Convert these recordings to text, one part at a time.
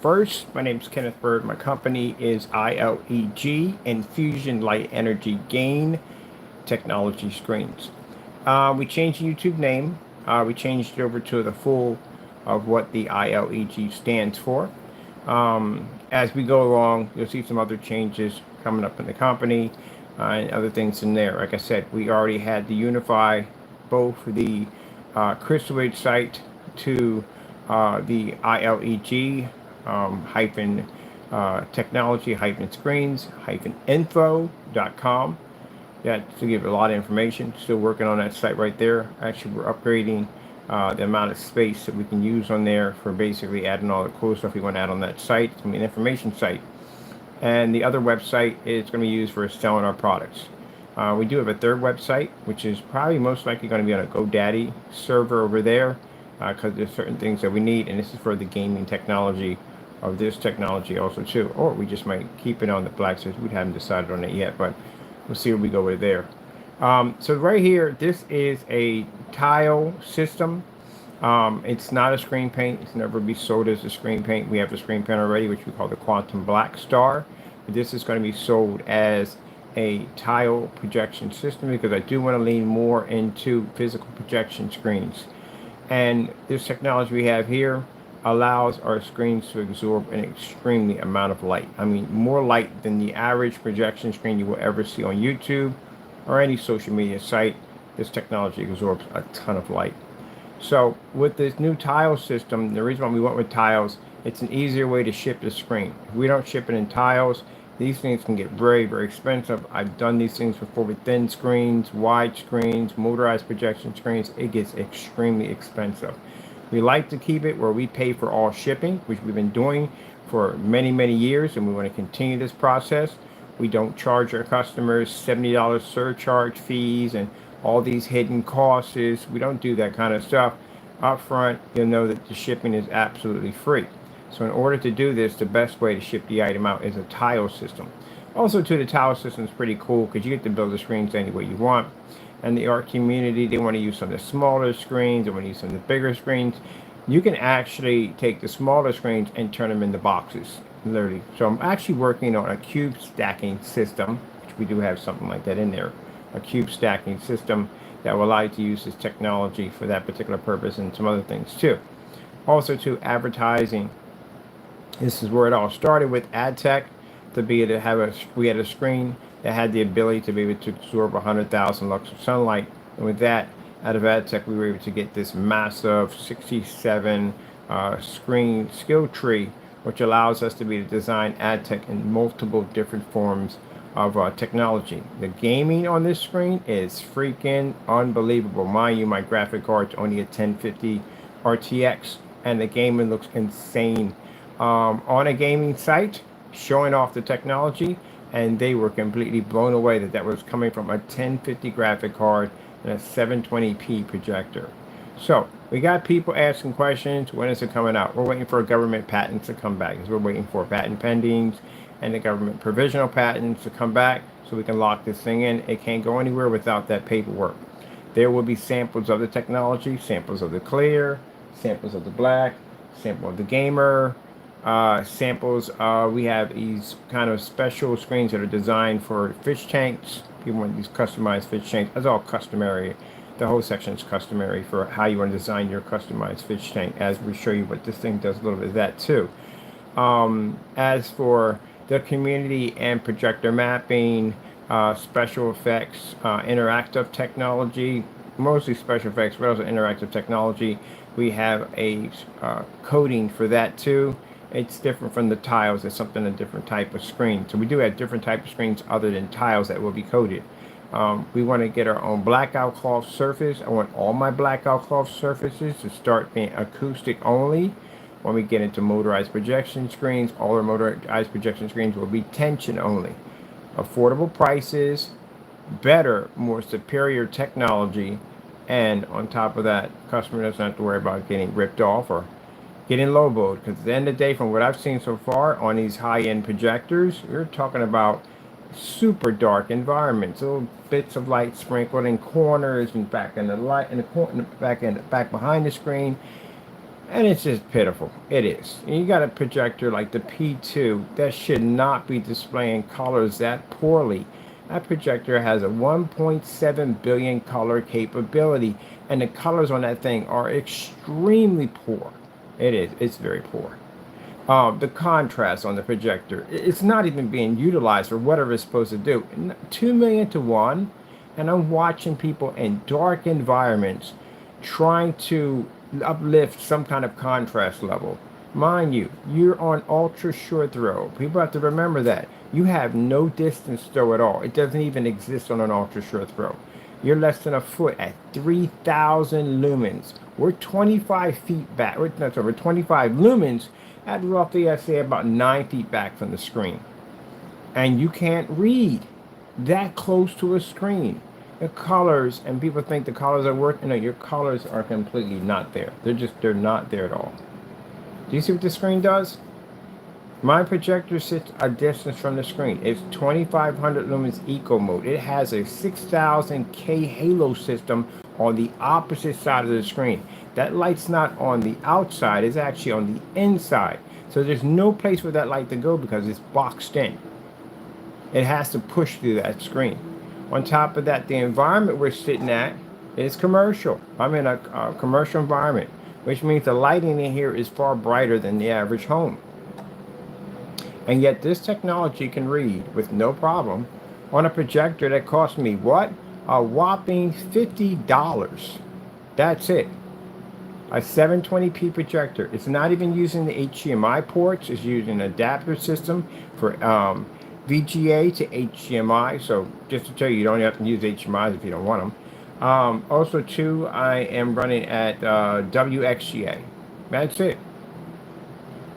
First, my name is Kenneth Bird. My company is ILEG, Infusion Light Energy Gain Technology Screens. We changed the YouTube name. We changed it over to the full of what the ILEG stands for. As we go along, you'll see some other changes coming up in the company and other things in there. Like I said, we already had to unify both the christie site to the ILEG hyphen technology hyphen screens hyphen info.com. That to give a lot of information. Still working on that site right there. Actually, we're upgrading the amount of space that we can use on there for basically adding all the cool stuff we want to add on that site. It's going to be an information site. And the other website is going to be used for selling our products. We do have a third website, which is probably most likely going to be on a GoDaddy server over there, because there's certain things that we need, and this is for the gaming technology of this technology also too. Or we just might keep it on the black search. We haven't decided on it yet, but we'll see where we go with there. So right here, this is a tile system. It's not a screen paint. It's never be sold as a screen paint. We have the screen paint already, which we call the Quantum Black Star. But this is going to be sold as a tile projection system because I do want to lean more into physical projection screens. And this technology we have here allows our screens to absorb an extremely amount of light. I mean, more light than the average projection screen you will ever see on YouTube or any social media site. This technology absorbs a ton of light. So with this new tile system, the reason why we went with tiles, it's an easier way to ship the screen. If we don't ship it in tiles, these things can get very, very expensive. I've done these things before with thin screens, wide screens, motorized projection screens. It gets extremely expensive. We like to keep it where we pay for all shipping, which we've been doing for many, many years, and we want to continue this process. We don't charge our customers $70 surcharge fees and all these hidden costs. We don't do that kind of stuff. Up front, you'll know that the shipping is absolutely free. So in order to do this, the best way to ship the item out is a tile system. Also, too, the tile system is pretty cool because you get to build the screens any way you want. And the art community, they want to use some of the smaller screens, they want to use some of the bigger screens. You can actually take the smaller screens and turn them into boxes, literally. So I'm actually working on a cube stacking system, which we do have something like that in there. A cube stacking system that will allow you to use this technology for that particular purpose and some other things too. Also, to advertising. This is where it all started with ad tech. To be able to have we had a screen that had the ability to be able to absorb 100,000 lux of sunlight. And with that, out of ad tech, we were able to get this massive 67 screen skill tree, which allows us to be able to design ad tech in multiple different forms of technology. The gaming on this screen is freaking unbelievable. Mind you, my graphic card's only a 1050 RTX, and the gaming looks insane. On a gaming site, showing off the technology, and they were completely blown away that was coming from a 1050 graphic card and a 720p projector. So we got people asking questions. When is it coming out? We're waiting for government patents to come back. We're waiting for patent pendings and the government provisional patents to come back so we can lock this thing in. It can't go anywhere without that paperwork. There will be samples of the technology, samples of the clear, samples of the black, sample of the gamer, samples. We have these kind of special screens that are designed for fish tanks. People want these customized fish tanks. That's all customary. The whole section is customary for how you want to design your customized fish tank, as we show you what this thing does a little bit of that too. As for the community and projector mapping, special effects, interactive technology, mostly special effects, but also interactive technology. We have a coding for that too. It's different from the tiles. It's something a different type of screen. So we do have different type of screens other than tiles that will be coded. We want to get our own blackout cloth surface. I want all my blackout cloth surfaces to start being acoustic only. When we get into motorized projection screens, all our motorized projection screens will be tension only. Affordable prices, better, more superior technology, and on top of that, customer doesn't have to worry about getting ripped off or getting lowballed. Because at the end of the day, from what I've seen so far on these high-end projectors, we're talking about super dark environments, little bits of light sprinkled in corners and back in the light in the corner, back behind the screen. And it's just pitiful. It is. And you got a projector like the P2 that should not be displaying colors that poorly. That projector has a 1.7 billion color capability, and the colors on that thing are extremely poor. It is. It's very poor. The contrast on the projector, it's not even being utilized for whatever it's supposed to do. 2 million to 1, and I'm watching people in dark environments trying to uplift some kind of contrast level. Mind you, you're on ultra short throw. People have to remember that. You have no distance throw at all. It doesn't even exist on an ultra short throw. You're less than a foot at 3,000 lumens. We're 25 feet back. We're 25 lumens at roughly, I say, about 9 feet back from the screen. And you can't read that close to a screen. The colors, and people think the colors are working. No, your colors are completely not there. They're not there at all. Do you see what the screen does? My projector sits a distance from the screen. It's 2500 lumens eco mode. It has a 6000K halo system on the opposite side of the screen. That light's not on the outside, it's actually on the inside. So there's no place for that light to go because it's boxed in. It has to push through that screen. On top of that, the environment we're sitting at is commercial. I'm in a commercial environment, which means the lighting in here is far brighter than the average home. And yet this technology can read with no problem on a projector that cost me what? A whopping $50. That's it. A 720p projector. It's not even using the HDMI ports. It's using an adapter system for VGA to HDMI. So just to tell you, you don't have to use HDMIs if you don't want them. Also, too, I am running at wxga. That's it.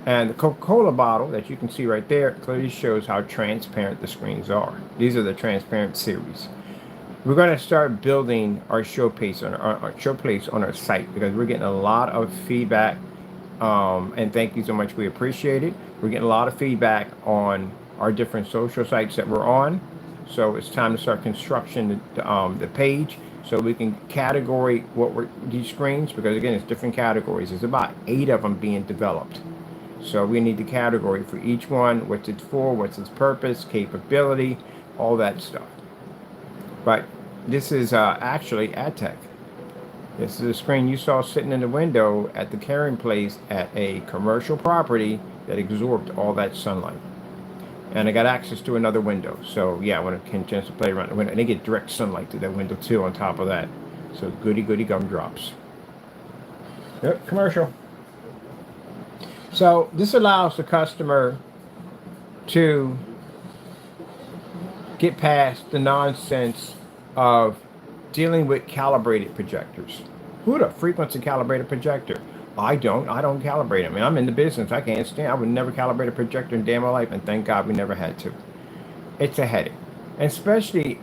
And the Coca-Cola bottle that you can see right there clearly shows how transparent the screens are. These are the transparent series. We're going to start building our showcase on our site because we're getting a lot of feedback. And thank you so much. We appreciate it. We're getting a lot of feedback on our different social sites that we're on. So it's time to start construction the page so we can category these screens, because again, it's different categories. There's about 8 of them being developed. So we need the category for each one, what's it for, what's its purpose, capability, all that stuff. But this is actually AdTech. This is a screen you saw sitting in the window at the carrying place at a commercial property that absorbed all that sunlight. And I got access to another window. So yeah, when I can chance to play around the window, and they get direct sunlight to that window too on top of that. So goody gumdrops. Yep, commercial. So this allows the customer to get past the nonsense of dealing with calibrated projectors. Who the frequents a calibrated projector? I don't calibrate them. I mean, I'm in the business. I can't stand. I would never calibrate a projector in day of my life, and thank God we never had to. It's a headache. And especially,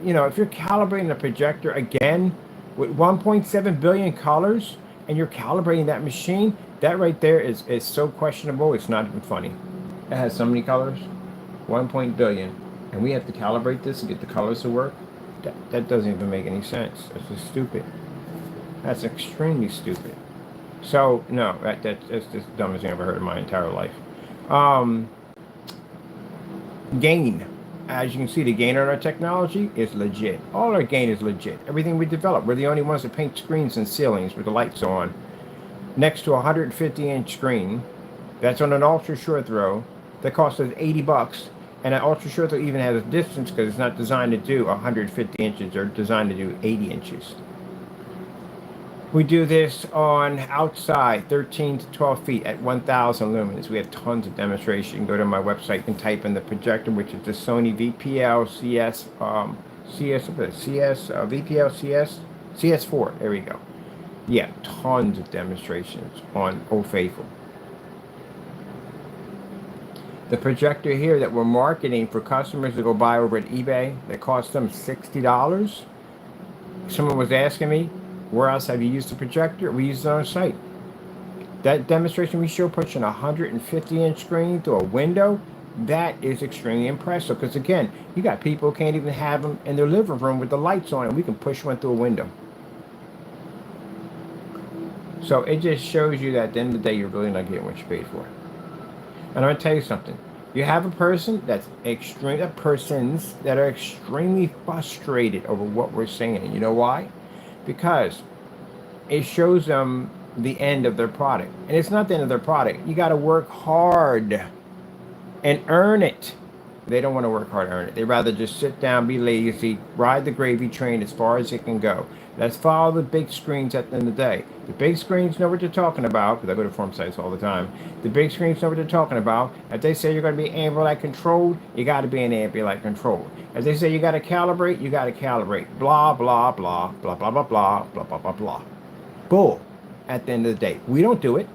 if you're calibrating a projector again with 1.7 billion colors and you're calibrating that machine, that right there is so questionable, it's not even funny. It has so many colors, 1 billion, and we have to calibrate this and get the colors to work. That doesn't even make any sense. That's just stupid. That's extremely stupid. So no, that's just the dumbest thing I've ever heard in my entire life. Gain. As you can see, the gain on our technology is legit. All our gain is legit. Everything we develop. We're the only ones that paint screens and ceilings with the lights on next to a 150-inch screen that's on an ultra short throw that costs us $80. And that ultra short throw even has a distance because it's not designed to do 150 inches. They're designed to do 80 inches. We do this on outside 13 to 12 feet at 1,000 lumens. We have tons of demonstration. You can go to my website and type in the projector, which is the Sony VPL CS4. There we go. Yeah, tons of demonstrations on Old Faithful. The projector here that we're marketing for customers to go buy over at eBay that cost them $60. Someone was asking me, where else have you used the projector? We use it on our site. That demonstration we show pushing a 150-inch screen through a window, that is extremely impressive. Because again, you got people who can't even have them in their living room with the lights on, and we can push one through a window. So it just shows you that at the end of the day, you're really not getting what you paid for. And I'm going to tell you something. You have a person that's persons that are extremely frustrated over what we're saying. And you know why? Because it shows them the end of their product. And it's not the end of their product. You got to work hard and earn it. They don't want to work hard to earn it. They'd rather just sit down, be lazy, ride the gravy train as far as it can go. Let's follow the big screens at the end of the day. The big screens know what they're talking about, because I go to forum sites all the time. The big screens know what they're talking about. If they say you're going to be ambient controlled, you got to be an ambient controlled. If they say you got to calibrate, you got to calibrate. Blah, blah, blah, blah, blah, blah, blah, blah, blah, blah, blah. Bull. At the end of the day. We don't do it.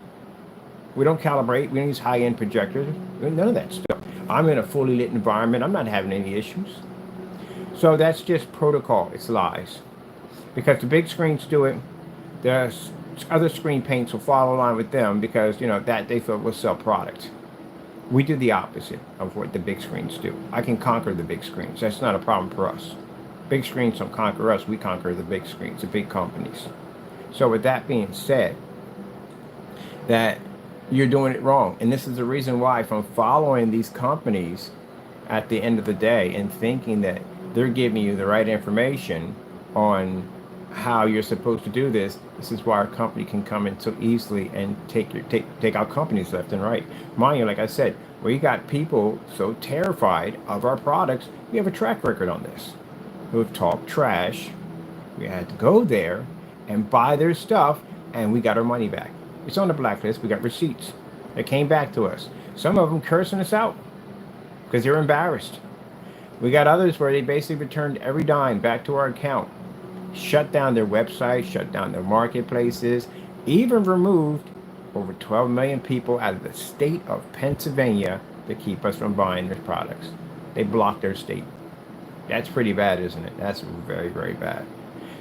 We don't calibrate. We don't use high-end projectors. None of that stuff. I'm in a fully lit environment. I'm not having any issues. So that's just protocol. It's lies. Because the big screens do it. The other screen paints will follow along with them because, you know, that they feel will sell product. We do the opposite of what the big screens do. I can conquer the big screens. That's not a problem for us. Big screens don't conquer us. We conquer the big screens, the big companies. So with that being said, that you're doing it wrong. And this is the reason why, from following these companies at the end of the day and thinking that they're giving you the right information on how you're supposed to do this, this is why our company can come in so easily and take out companies left and right. Mind you, like I said, we got people so terrified of our products. We have a track record on this. Who've talked trash. We had to go there and buy their stuff, and we got our money back. It's on the blacklist. We got receipts that came back to us. Some of them cursing us out because they're embarrassed. We got others where they basically returned every dime back to our account, shut down their website, shut down their marketplaces, even removed over 12 million people out of the state of Pennsylvania to keep us from buying their products. They blocked their state. That's pretty bad, isn't it? That's very, very bad.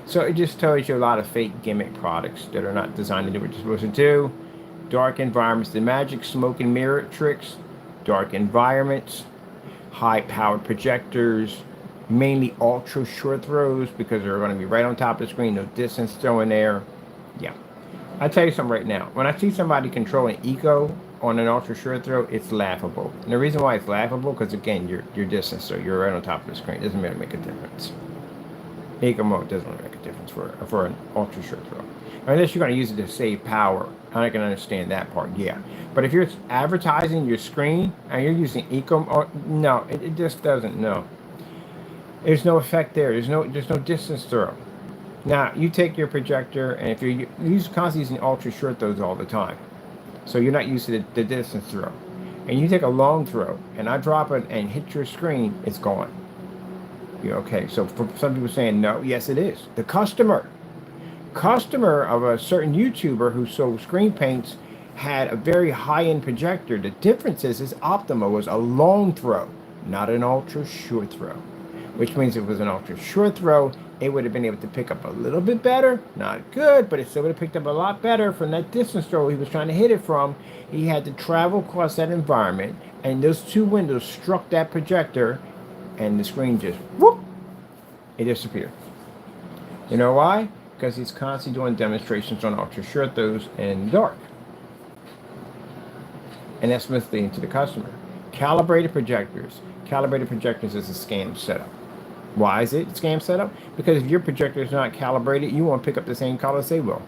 So it just tells you a lot of fake gimmick products that are not designed to do what you're supposed to do. Dark environments, the magic smoke and mirror tricks, dark environments, high-powered projectors, mainly ultra short throws because they're going to be right on top of the screen, no distance throw in there. Yeah. I'll tell you something right now. When I see somebody controlling eco on an ultra short throw, it's laughable. And the reason why it's laughable, because again, your distance throw, you're right on top of the screen. It doesn't really make a difference. Eco mode doesn't really make a difference for an ultra short throw. Unless you're going to use it to save power. I can understand that part, yeah. But if you're advertising your screen and you're using eco, no, it just doesn't, no. There's no effect there. There's no distance throw. Now, you take your projector, and if you're constantly using ultra short throws all the time, so you're not used to the distance throw, and you take a long throw, and I drop it and hit your screen, it's gone. Okay, so for some people saying no, yes it is. The customer of a certain YouTuber who sold screen paints had a very high-end projector. The difference is his Optima was a long throw, not an ultra short throw, which means if it was an ultra short throw, it would have been able to pick up a little bit better, not good, but it still would have picked up a lot better from that distance throw he was trying to hit it from. He had to travel across that environment, and those two windows struck that projector, and the screen just, whoop, it disappeared. You know why? Because he's constantly doing demonstrations on ultra short throws in dark. And that's misleading to the customer. Calibrated projectors is a scam setup. Why is it a scam setup? Because if your projector is not calibrated, you won't pick up the same colors they will.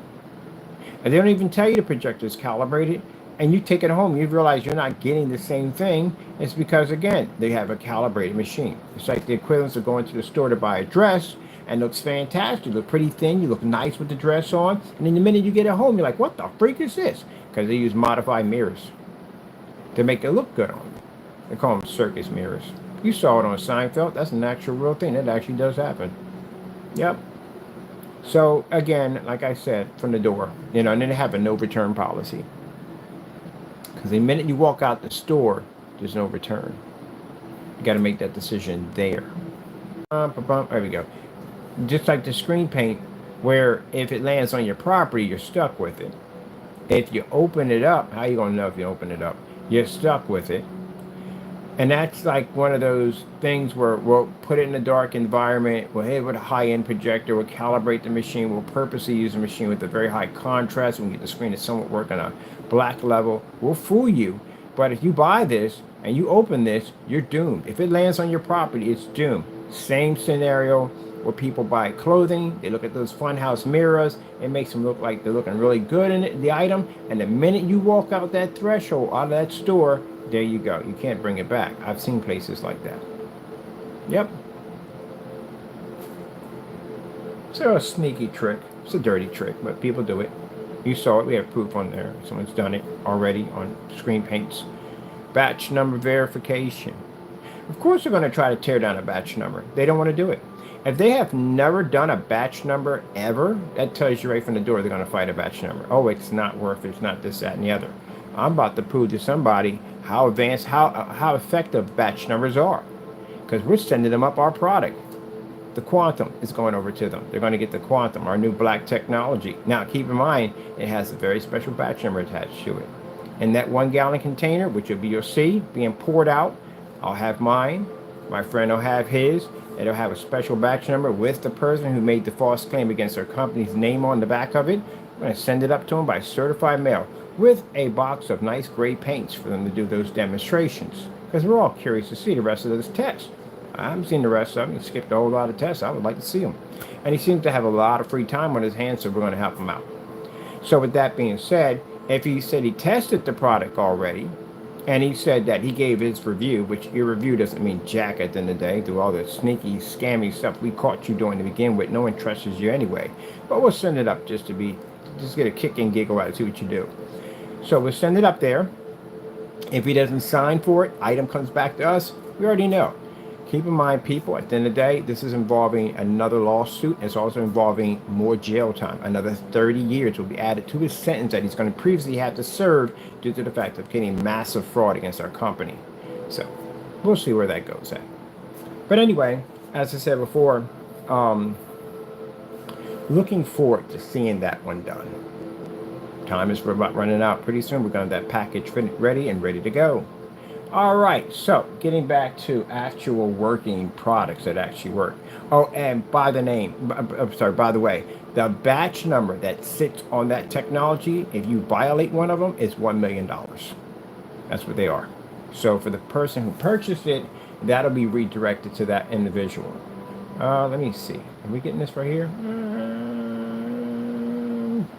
And they don't even tell you the projector is calibrated, and you take it home, you realize you're not getting the same thing. It's because, again, they have a calibrated machine. It's like the equivalence of going to the store to buy a dress, and it looks fantastic. You look pretty thin, you look nice with the dress on, and then the minute you get it home, you're like, what the freak is this? Because they use modified mirrors to make it look good on you. They call them circus mirrors. You saw it on Seinfeld. That's an actual real thing. That actually does happen. Yep. So, again, like I said, from the door, and then they have a no return policy. Because the minute you walk out the store, there's no return. You got to make that decision there. There we go. Just like the screen paint, where if it lands on your property, you're stuck with it. If you open it up, how you going to know if you open it up? You're stuck with it. And that's like one of those things where we'll put it in a dark environment, we'll hit it with a high-end projector, we'll calibrate the machine, we'll purposely use a machine with a very high contrast, we'll get the screen to somewhat work on a black level. We'll fool you. But if you buy this and you open this, you're doomed. If it lands on your property, it's doomed. Same scenario where people buy clothing, they look at those funhouse mirrors, it makes them look like they're looking really good in it, the item, and the minute you walk out that threshold, out of that store, there you go. You can't bring it back. I've seen places like that. Yep. So a sneaky trick. It's a dirty trick, but people do it. You saw it. We have proof on there. Someone's done it already on screen paints. Batch number verification. Of course they're going to try to tear down a batch number. They don't want to do it. If they have never done a batch number ever, that tells you right from the door they're going to fight a batch number. Oh, it's not worth it. It's not this, that, and the other. I'm about to prove to somebody how advanced, how effective batch numbers are. Because we're sending them up our product. The Quantum is going over to them. They're going to get the Quantum, our new black technology. Now, keep in mind, it has a very special batch number attached to it. In that 1 gallon container, which you'll see being poured out, I'll have mine. My friend will have his. It'll have a special batch number with the person who made the false claim against their company's name on the back of it. I'm going to send it up to them by certified mail with a box of nice gray paints for them to do those demonstrations. Because we're all curious to see the rest of this test. I haven't seen the rest of them. He skipped a whole lot of tests. I would like to see them. And he seems to have a lot of free time on his hands, so we're going to help him out. So with that being said, if he said he tested the product already, and he said that he gave his review, which your review doesn't mean jack at the end of the day, through all the sneaky, scammy stuff we caught you doing to begin with. No one trusts you anyway. But we'll send it up just get a kick and giggle out and see what you do. So we'll send it up there. If he doesn't sign for it, item comes back to us. We already know. Keep in mind, people, at the end of the day, this is involving another lawsuit. It's also involving more jail time. Another 30 years will be added to his sentence that he's going to previously have to serve due to the fact of getting massive fraud against our company. So we'll see where that goes at. But anyway, as I said before, looking forward to seeing that one done. Time is about running out pretty soon. We're going to have that package ready to go. All right, so getting back to actual working products that actually work. Oh, and by the way, the batch number that sits on that technology, if you violate one of them, is $1 million. That's what they are. So for the person who purchased it, that'll be redirected to that individual. Let me see. Are we getting this right here?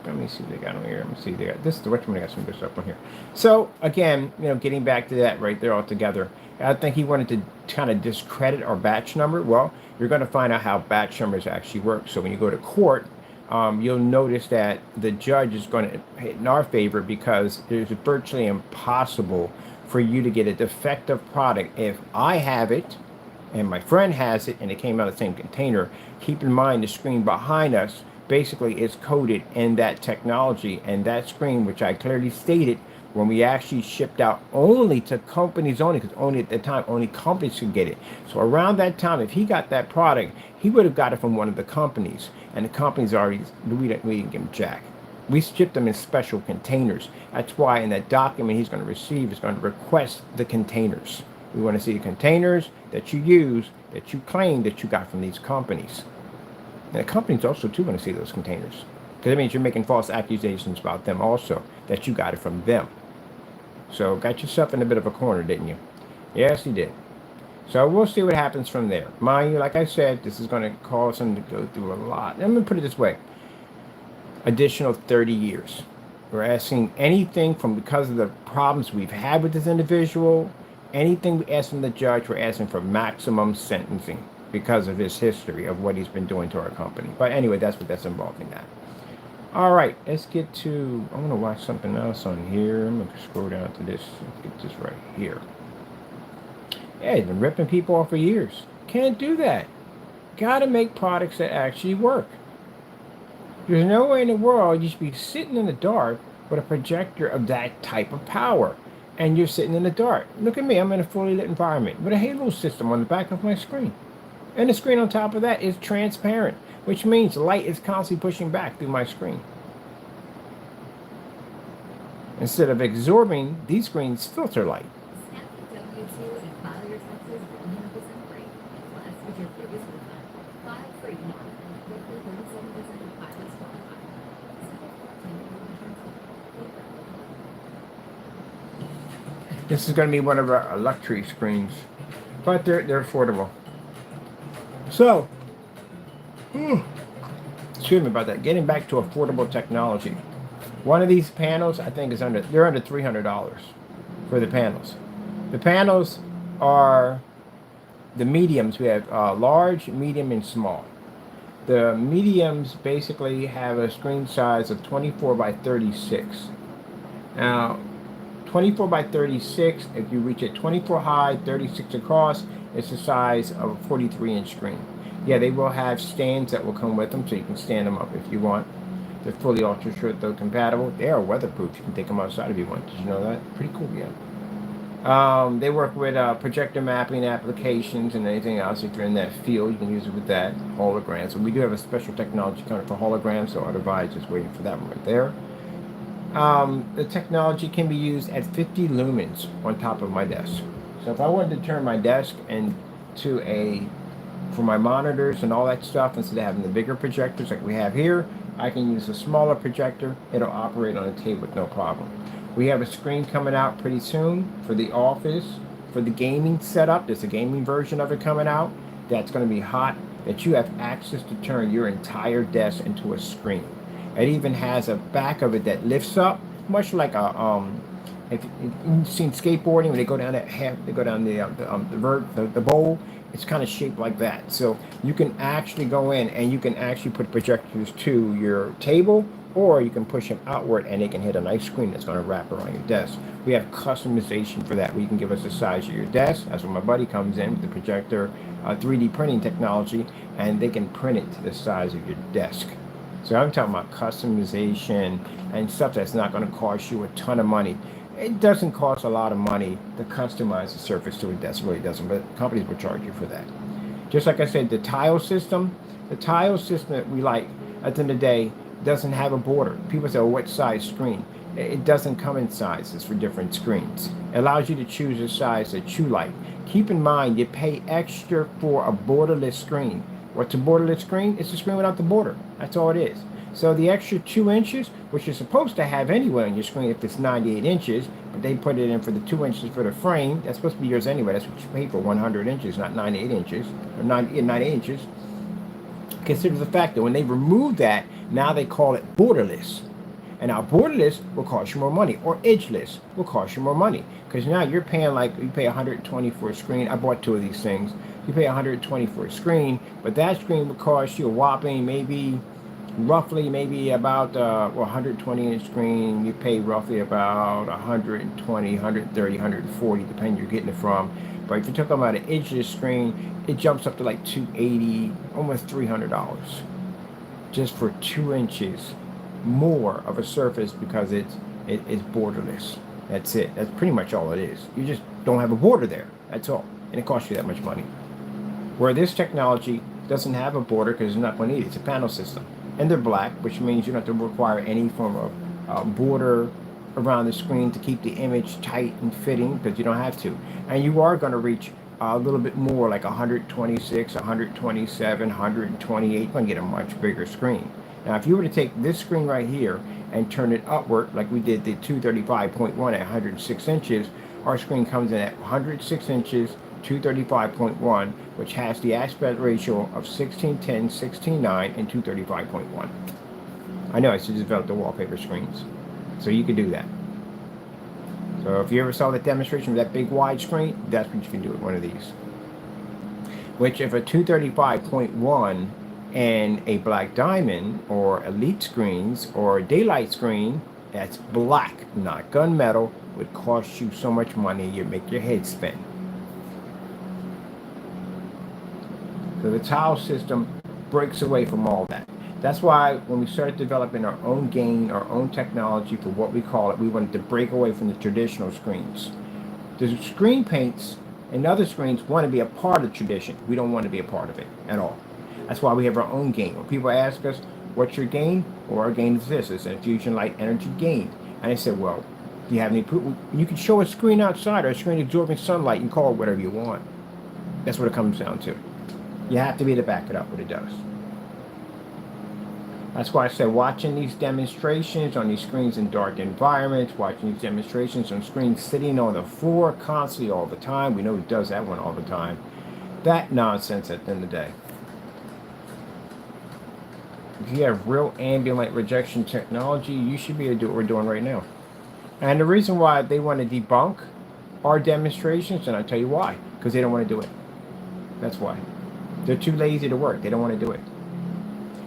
Let me see what they got on here. Let me see. They got this. Which one? They got some good stuff on here. So again, getting back to that right there altogether, I think he wanted to kind of discredit our batch number. Well, you're going to find out how batch numbers actually work. So when you go to court, you'll notice that the judge is going to hit in our favor because it's virtually impossible for you to get a defective product. If I have it and my friend has it and it came out of the same container, keep in mind the screen behind us basically is coded in that technology, and that screen, which I clearly stated when we actually shipped out only to companies only, because only at the time only companies could get it. So around that time, if he got that product, he would have got it from one of the companies, and the companies already, we didn't give him jack. We shipped them in special containers. That's why in that document he's going to receive is going to request the containers. We want to see the containers that you use, that you claim that you got from these companies. And the company's also too going to see those containers, because that means you're making false accusations about them also, that you got it from them. So got yourself in a bit of a corner, didn't you? Yes, you did. So we'll see what happens from there. Mind you, like I said, this is going to cause them to go through a lot. Let me put it this way. Additional 30 years. We're asking anything from, because of the problems we've had with this individual, anything we ask from the judge, we're asking for maximum sentencing, because of his history of what he's been doing to our company. But anyway, that's involved in that. All right, let's get to, I want to watch something else on here. I'm going to scroll down to this. Let's get this right here. Yeah, he's been ripping people off for years. Can't do that. Got to make products that actually work. There's no way in the world you should be sitting in the dark with a projector of that type of power, and you're sitting in the dark. Look at me, I'm in a fully lit environment with a halo system on the back of my screen. And the screen on top of that is transparent, which means light is constantly pushing back through my screen. Instead of absorbing, these screens filter light. This is going to be one of our luxury screens, but they're affordable. So, excuse me about that. Getting back to affordable technology. One of these panels, I think, they're under $300 for the panels. The panels are the mediums. We have large, medium, and small. The mediums basically have a screen size of 24 by 36. Now, 24 by 36, if you reach it 24 high, 36 across, it's the size of a 43-inch screen. Yeah, they will have stands that will come with them, so you can stand them up if you want. They're fully ultra short though compatible. They are weatherproof. You can take them outside if you want. Did you know that? Pretty cool, yeah. They work with projector mapping applications and anything else. If you're in that field, you can use it with that. Holograms. So we do have a special technology coming for holograms, so our device is waiting for that one right there. The technology can be used at 50 lumens on top of my desk. So if I wanted to turn my desk into for my monitors and all that stuff, instead of having the bigger projectors like we have here, I can use a smaller projector. It'll operate on a table with no problem. We have a screen coming out pretty soon for the office, for the gaming setup. There's a gaming version of it coming out that's going to be hot, that you have access to turn your entire desk into a screen. It even has a back of it that lifts up, much like if you've seen skateboarding when they go down the bowl. It's kind of shaped like that. So you can actually go in and you can actually put projectors to your table, or you can push them outward and they can hit a nice screen that's going to wrap around your desk. We have customization for that, where you can give us the size of your desk. That's when my buddy comes in with the projector 3D printing technology, and they can print it to the size of your desk. So I'm talking about customization and stuff that's not going to cost you a ton of money. It doesn't cost a lot of money to customize the surface to a desk. It really doesn't, but companies will charge you for that. Just like I said, the tile system that we like, at the end of the day, doesn't have a border. People say, oh, what size screen? It doesn't come in sizes for different screens. It allows you to choose a size that you like. Keep in mind, you pay extra for a borderless screen. What's a borderless screen? It's a screen without the border. That's all it is. So the extra 2 inches, which you're supposed to have anyway on your screen if it's 98 inches, but they put it in for the 2 inches for the frame. That's supposed to be yours anyway. That's what you pay for, 100 inches, not 98 inches, or 98 inches. Consider the fact that when they remove that, now they call it borderless. And now borderless will cost you more money, or edgeless will cost you more money. Because now you're paying you pay 120 for a screen. I bought 2 of these things. You pay 120 for a screen, but that screen would cost you a whopping roughly about 120 inch screen. You pay roughly about 120, 130, 140, depending you're getting it from. But if you took them out an edgeless screen, it jumps up to like $280, almost $300, just for 2 inches more of a surface, because it's borderless. That's it. That's pretty much all it is. You just don't have a border there. That's all, and it costs you that much money. Where this technology doesn't have a border, because it's not going to need it. It's a panel system. And they're black, which means you don't have to require any form of border around the screen to keep the image tight and fitting, because you don't have to. And you are going to reach a little bit more, like 126, 127, 128. You're going to get a much bigger screen. Now, if you were to take this screen right here and turn it upward, like we did the 235.1 at 106 inches, our screen comes in at 106 inches, 235.1, which has the aspect ratio of 16:10, 16:9, and 235.1. I know I should develop the wallpaper screens, so you can do that. So if you ever saw the demonstration of that big wide screen, that's what you can do with one of these. Which, if a 235.1 and a black diamond or elite screens or a daylight screen that's black, not gunmetal, would cost you so much money you'd make your head spin. So the tile system breaks away from all that. That's why when we started developing our own gain, our own technology for what we call it, we wanted to break away from the traditional screens. The screen paints and other screens want to be a part of tradition. We don't want to be a part of it at all. That's why we have our own gain. When people ask us, what's your gain? Well, our gain is this. It's an Infusion Light Energy Gain. And I said, well, do you have any proof? You can show a screen outside or a screen absorbing sunlight and call it whatever you want. That's what it comes down to. You have to be to back it up, but it does. That's why I said watching these demonstrations on these screens in dark environments, watching these demonstrations on screens sitting on the floor constantly all the time. We know he does that one all the time. That nonsense at the end of the day. If you have real ambient light rejection technology, you should be able to do what we're doing right now. And the reason why they want to debunk our demonstrations, and I'll tell you why, because they don't want to do it. That's why. They're too lazy to work. They don't want to do it.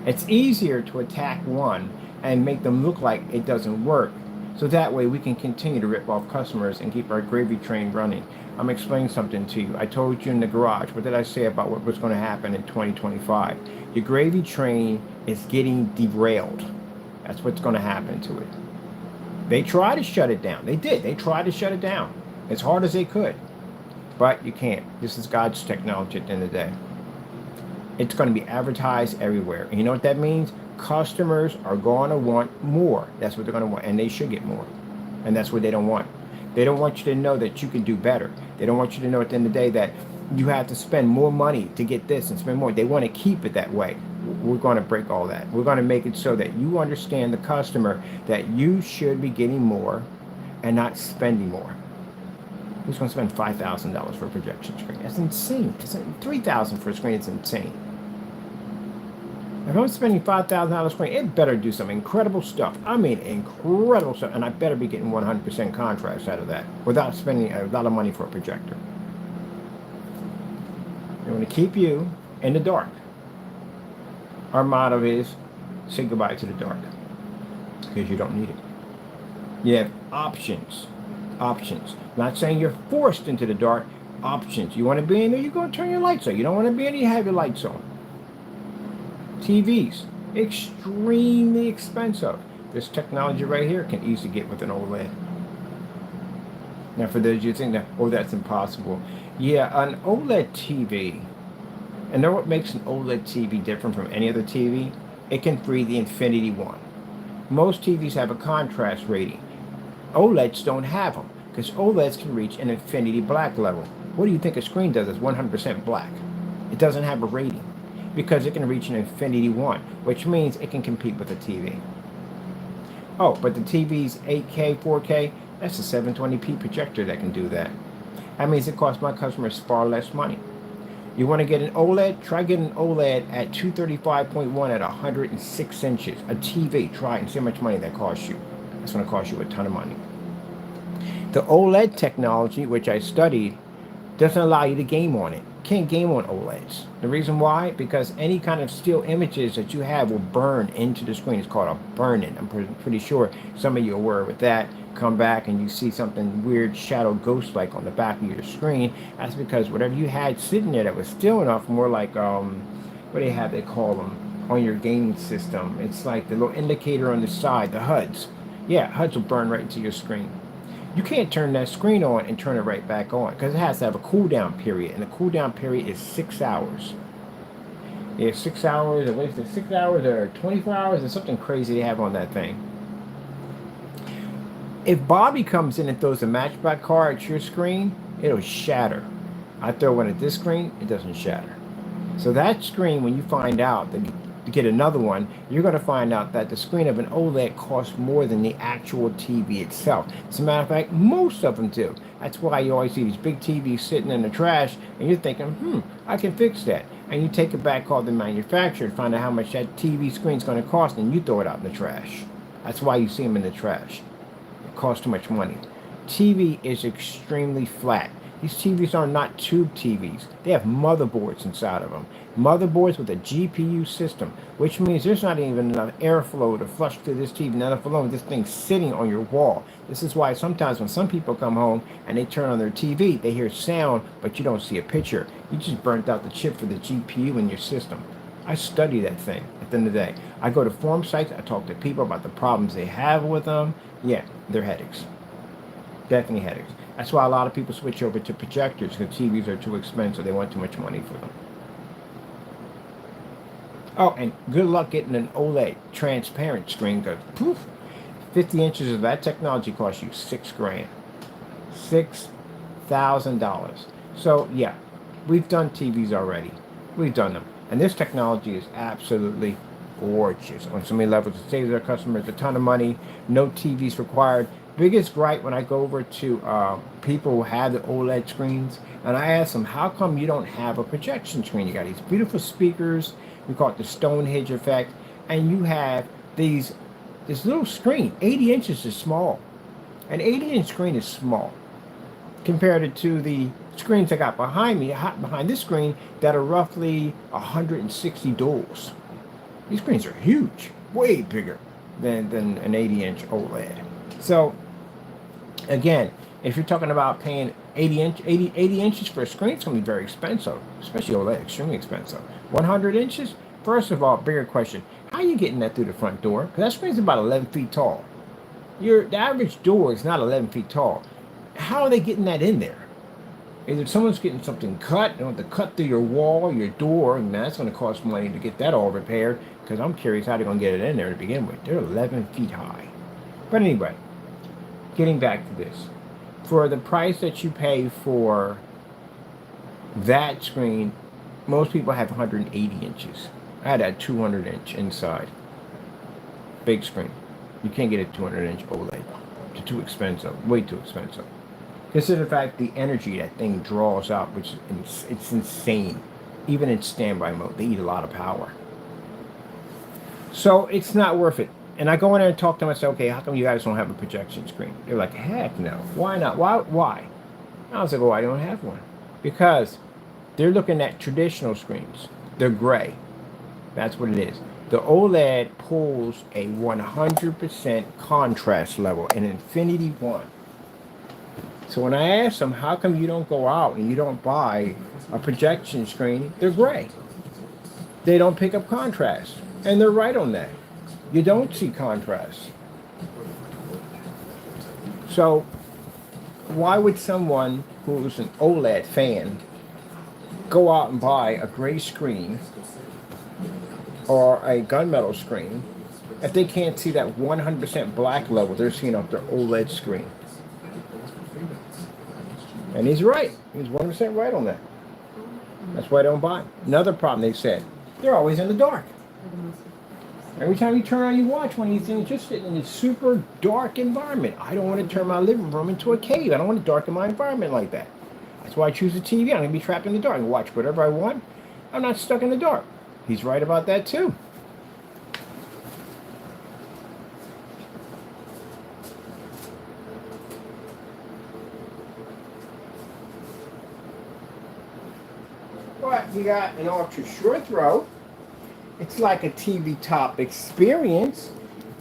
It's easier to attack one and make them look like it doesn't work. So that way we can continue to rip off customers and keep our gravy train running. I'm explaining something to you. I told you in the garage. What did I say about what was going to happen in 2025? Your gravy train is getting derailed. That's what's going to happen to it. They tried to shut it down. They did. They tried to shut it down as hard as they could. But you can't. This is God's technology at the end of the day. It's going to be advertised everywhere. And you know what that means? Customers are going to want more. That's what they're going to want. And they should get more. And that's what they don't want. They don't want you to know that you can do better. They don't want you to know at the end of the day that you have to spend more money to get this and spend more. They want to keep it that way. We're going to break all that. We're going to make it so that you understand the customer that you should be getting more and not spending more. Who's going to spend $5,000 for a projection screen? That's insane. $3,000 for a screen is insane. If I'm spending $5,000 screen, it better do some incredible stuff. I mean, incredible stuff. And I better be getting 100% contrast out of that without spending a lot of money for a projector. They want to keep you in the dark. Our motto is, say goodbye to the dark. Because you don't need it. You have options. Options. Not saying you're forced into the dark. Options. You want to be in there, you're going to turn your lights on. You don't want to be in there, you have your lights on. TVs. Extremely expensive. This technology right here can easily get with an OLED. Now for those of you who think that, oh, that's impossible. Yeah, an OLED TV, and know what makes an OLED TV different from any other TV? It can free the Infinity One. Most TVs have a contrast rating. OLEDs don't have them, because OLEDs can reach an infinity black level. What do you think a screen does that's 100% black? It doesn't have a rating, because it can reach an infinity one, which means it can compete with a TV. Oh, but the TV's 8K, 4K, that's a 720p projector that can do that. That means it costs my customers far less money. You want to get an OLED? Try getting an OLED at 235.1 at 106 inches. A TV, try it and see how much money that costs you. That's going to cost you a ton of money. The OLED technology, which I studied, doesn't allow you to game on it. Can't game on OLEDs. The reason why? Because any kind of still images that you have will burn into the screen. It's called a burn-in. I'm pretty sure some of you are aware with that. Come back and you see something weird, shadow, ghost-like on the back of your screen. That's because whatever you had sitting there that was still enough, more like, what do they call them on your gaming system? It's like the little indicator on the side, the HUDs. Yeah, HUDs will burn right into your screen. You can't turn that screen on and turn it right back on because it has to have a cooldown period, and the cooldown period is 6 hours. Yeah, 6 hours, or what is it, 6 hours or 24 hours, or something crazy they have on that thing. If Bobby comes in and throws a matchback car at your screen, it'll shatter. I throw one at this screen, it doesn't shatter. So that screen, when you find out that to get another one, you're going to find out that the screen of an OLED costs more than the actual TV itself. As a matter of fact, most of them do. That's why you always see these big TVs sitting in the trash, and you're thinking, I can fix that. And you take it back, call the manufacturer, and find out how much that TV screen is going to cost, and you throw it out in the trash. That's why you see them in the trash. It costs too much money. TV is extremely flat. These TVs are not tube TVs. They have motherboards inside of them. Motherboards with a GPU system, which means there's not even enough airflow to flush through this TV, not alone this thing sitting on your wall. This is why sometimes when some people come home and they turn on their TV, they hear sound, but you don't see a picture. You just burnt out the chip for the GPU in your system. I study that thing at the end of the day. I go to forum sites, I talk to people about the problems they have with them. Yeah, they're headaches. Definitely headaches. That's why a lot of people switch over to projectors because TVs are too expensive. They want too much money for them. Oh, and good luck getting an OLED transparent screen because poof, 50 inches of that technology costs you $6,000. $6,000. So yeah, we've done TVs already. We've done them. And this technology is absolutely gorgeous on so many levels. It saves our customers a ton of money. No TVs required. Biggest gripe when I go over to people who have the OLED screens, and I ask them, how come you don't have a projection screen? You got these beautiful speakers, we call it the Stonehenge effect, and you have this little screen. 80 inches is small. An 80-inch screen is small compared to the screens I got behind me, behind this screen, that are roughly 160 duals. These screens are huge, way bigger than an 80-inch OLED. So again, if you're talking about paying 80 inches for a screen, it's going to be very expensive, especially OLED, extremely expensive. 100 inches, first of all, bigger question, how are you getting that through the front door? Because that screen's about 11 feet tall. The average door is not 11 feet tall. How are they getting that in there? Either someone's getting something cut, they want to cut through your wall, your door, and that's going to cost money to get that all repaired, because I'm curious how they're going to get it in there to begin with. They're 11 feet high. But anyway, getting back to this. For the price that you pay for that screen, most people have 180 inches. I had a 200-inch inside. Big screen. You can't get a 200-inch OLED. It's too expensive. Way too expensive. Consider the fact the energy that thing draws out, which it's insane. Even in standby mode, they eat a lot of power. So it's not worth it. And I go in there and talk to them and say, okay, how come you guys don't have a projection screen? They're like, heck no. Why not? Why? I was like, well, I don't have one. Because they're looking at traditional screens. They're gray. That's what it is. The OLED pulls a 100% contrast level, an infinity one. So when I ask them, how come you don't go out and you don't buy a projection screen, they're gray. They don't pick up contrast. And they're right on that. You don't see contrast. So why would someone who's an OLED fan go out and buy a gray screen or a gunmetal screen if they can't see that 100% black level they're seeing off their OLED screen? And he's right. He's 100% right on that. That's why I don't buy. Another problem, they said, they're always in the dark. Every time you turn on your watch, one of these things just sitting in a super dark environment. I don't want to turn my living room into a cave. I don't want to darken my environment like that. That's why I choose a TV. I'm going to be trapped in the dark and watch whatever I want. I'm not stuck in the dark. He's right about that too. But you got an ultra short throw. It's like a TV top experience.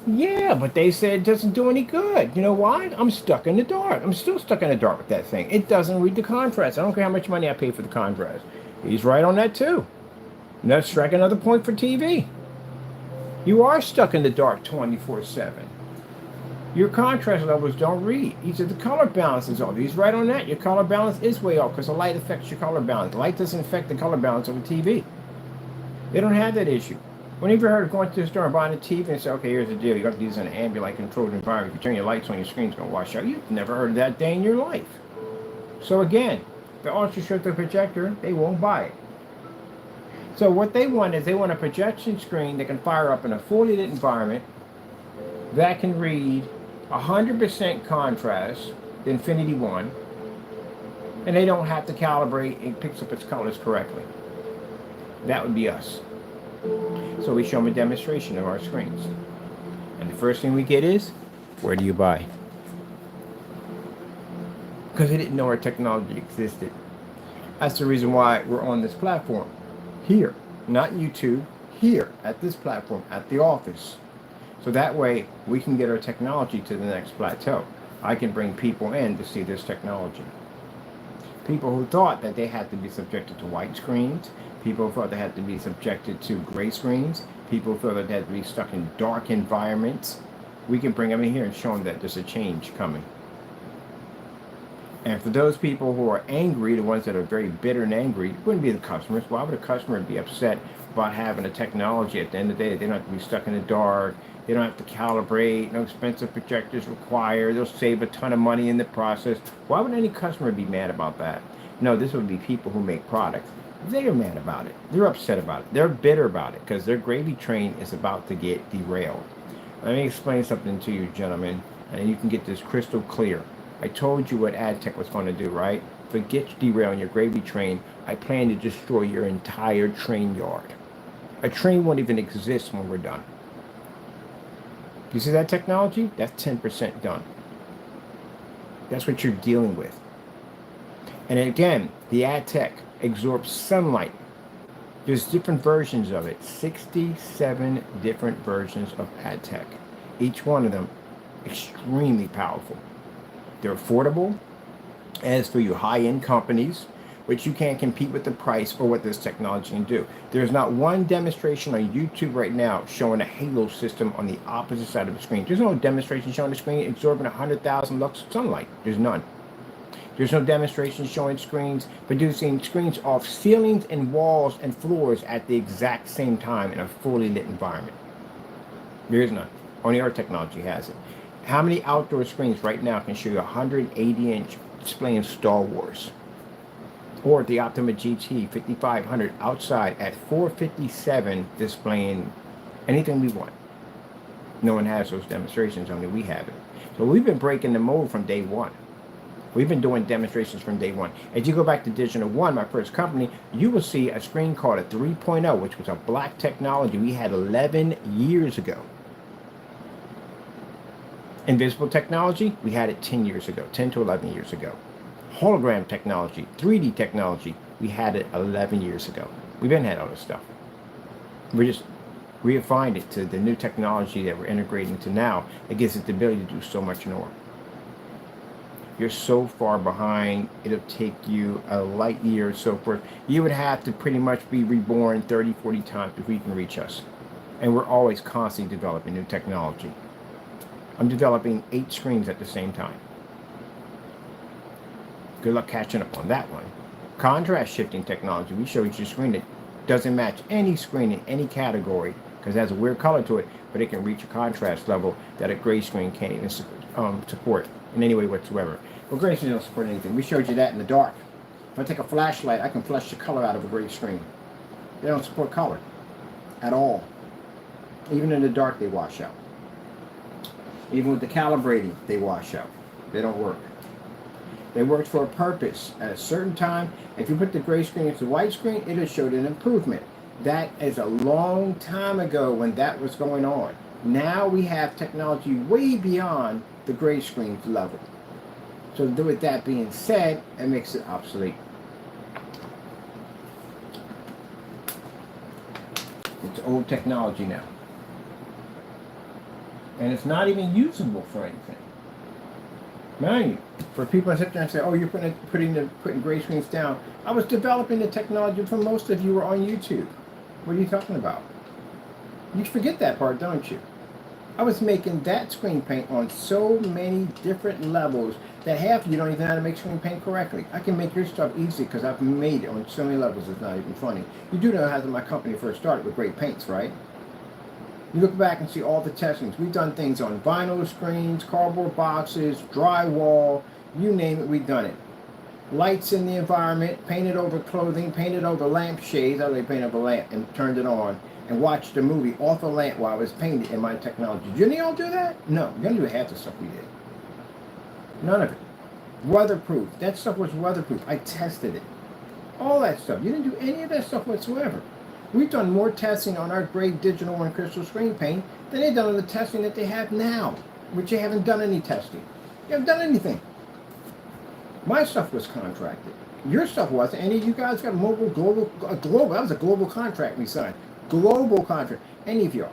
Yeah, but they said it doesn't do any good. You know why? I'm stuck in the dark. I'm still stuck in the dark with that thing. It doesn't read the contrast. I don't care how much money I pay for the contrast. He's right on that too. And let's strike another point for TV. You are stuck in the dark 24/7. Your contrast levels don't read. He said the color balance is off. He's right on that. Your color balance is way off because the light affects your color balance. Light doesn't affect the color balance of a TV. They don't have that issue. When have you ever heard of going to the store and buying a TV and say, okay, here's the deal. You have to use an ambient controlled environment. If you turn your lights on, your screen's going to wash out. You've never heard of that day in your life. So again, the ultra short projector, they won't buy it. So what they want is they want a projection screen that can fire up in a fully lit environment that can read 100% contrast, the Infinity One, and they don't have to calibrate. It picks up its colors correctly. That would be us. So we show them a demonstration of our screens. And the first thing we get is, where do you buy? Because they didn't know our technology existed. That's the reason why we're on this platform. Here, not YouTube, here, at this platform, at the office. So that way, we can get our technology to the next plateau. I can bring people in to see this technology. People who thought that they had to be subjected to white screens, people who thought they had to be subjected to gray screens, people who thought that they had to be stuck in dark environments, we can bring them in here and show them that there's a change coming. And for those people who are angry, the ones that are very bitter and angry, it wouldn't be the customers. Why would a customer be upset about having a technology at the end of the day? They don't have to be stuck in the dark. They don't have to calibrate. No expensive projectors required. They'll save a ton of money in the process. Why would any customer be mad about that? No, this would be people who make products. They're mad about it. They're upset about it. They're bitter about it because their gravy train is about to get derailed. Let me explain something to you, gentlemen, and you can get this crystal clear. I told you what AdTech was going to do, right? Forget derailing your gravy train. I plan to destroy your entire train yard. A train won't even exist when we're done. You see that technology? That's 10% done. That's what you're dealing with. And again, the AdTech absorbs sunlight. There's different versions of it. 67 different versions of AdTech. Each one of them extremely powerful. They're affordable. As for you high-end companies, which you can't compete with the price or what this technology can do. There's not one demonstration on YouTube right now showing a halo system on the opposite side of the screen. There's no demonstration showing the screen absorbing 100,000 lux of sunlight. There's none. There's no demonstration showing screens producing screens off ceilings and walls and floors at the exact same time in a fully lit environment. There is none. Only our technology has it. How many outdoor screens right now can show you a 180-inch displaying Star Wars? Or the Optima GT 5500 outside at 457 displaying anything we want. No one has those demonstrations, only we have it. So we've been breaking the mold from day one. We've been doing demonstrations from day one. As you go back to Digital One, my first company, you will see a screen called a 3.0, which was a black technology we had 11 years ago. Invisible technology, we had it 10 years ago, 10 to 11 years ago. Hologram technology, 3D technology, we had it 11 years ago. We've been had all this stuff. We just refined it to the new technology that we're integrating to now. It gives it the ability to do so much more. You're so far behind, it'll take you a light year or so forth. You would have to pretty much be reborn 30, 40 times before you can reach us. And we're always constantly developing new technology. I'm developing 8 screens at the same time. Good luck catching up on that one. Contrast shifting technology. We showed you a screen that doesn't match any screen in any category because it has a weird color to it, but it can reach a contrast level that a gray screen can't even support in any way whatsoever. Well, gray screens don't support anything. We showed you that in the dark. If I take a flashlight, I can flush the color out of a gray screen. They don't support color at all. Even in the dark, they wash out. Even with the calibrating, they wash out. They don't work. They work for a purpose. At a certain time, if you put the gray screen into the white screen, it'll show an improvement. That is a long time ago when that was going on. Now we have technology way beyond the gray screen level. So with that being said, it makes it obsolete. It's old technology now. And it's not even usable for anything. Mind you, for people that sit there and say, oh, you're putting gray screens down. I was developing the technology for most of you were on YouTube. What are you talking about? You forget that part, don't you? I was making that screen paint on so many different levels that half of you don't even know how to make screen paint correctly. I can make your stuff easy because I've made it on so many levels it's not even funny. You do know how my company first started with great paints, right? You look back and see all the testings. We've done things on vinyl screens, cardboard boxes, drywall, you name it, we've done it. Lights in the environment, painted over clothing, painted over lampshades. I literally painted over a lamp and turned it on and watched the movie off a lamp while I was painting in my technology. Didn't y'all do that? No, you didn't do half the stuff we did. None of it. Weatherproof. That stuff was weatherproof. I tested it. All that stuff. You didn't do any of that stuff whatsoever. We've done more testing on our great digital and crystal screen paint than they've done on the testing that they have now, which they haven't done any testing. You haven't done anything. My stuff was contracted. Your stuff wasn't. Any of you guys got a global, that was a global contract we signed. Global contract. Any of y'all.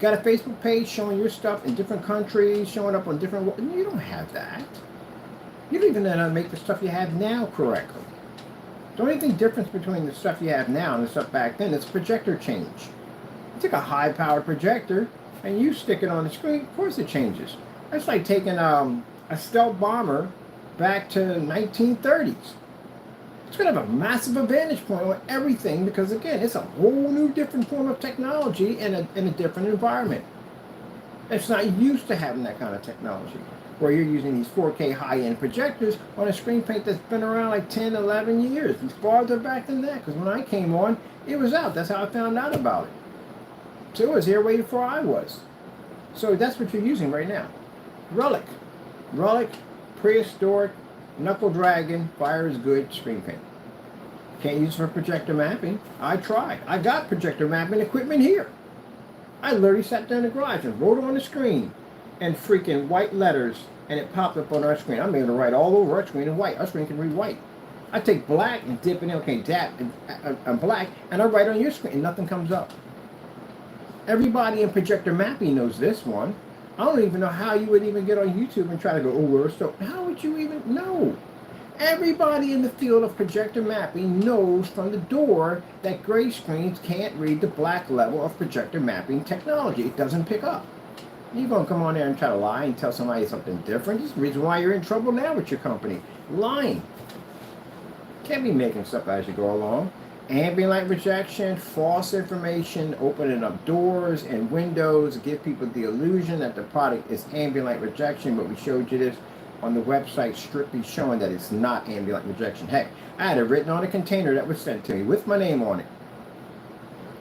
Got a Facebook page showing your stuff in different countries, showing up on different, you don't have that. You don't even know how to make the stuff you have now correctly. The only thing difference between the stuff you have now and the stuff back then is projector change. You take a high-powered projector and you stick it on the screen, of course it changes. That's like taking a stealth bomber back to 1930s. It's going to have a massive advantage point on everything because, again, it's a whole new different form of technology in a different environment. It's not used to having that kind of technology. where you're using these 4K high-end projectors on a screen paint that's been around like 10, 11 years. It's farther back than that, because when I came on, it was out. That's how I found out about it. So it was here way before I was. So that's what you're using right now. Relic, prehistoric, knuckle dragon, fire is good, screen paint. Can't use it for projector mapping. I tried. I got projector mapping equipment here. I literally sat there in the garage and wrote on the screen in freaking white letters, and it popped up on our screen. I'm able to write all over our screen in white. Our screen can read white. I take black and dip it in, okay, dab and black, and I write on your screen, and nothing comes up. Everybody in projector mapping knows this one. I don't even know how you would even get on YouTube and try to go, oh, where's so? How would you even know? Everybody in the field of projector mapping knows from the door that gray screens can't read the black level of projector mapping technology. It doesn't pick up. You're going to come on there and try to lie and tell somebody something different. This is the reason why you're in trouble now with your company. Lying. Can't be making stuff as you go along. Ambient light rejection, false information, opening up doors and windows, give people the illusion that the product is ambient light rejection, but we showed you this on the website strictly showing that it's not ambient light rejection. Heck, I had it written on a container that was sent to me with my name on it.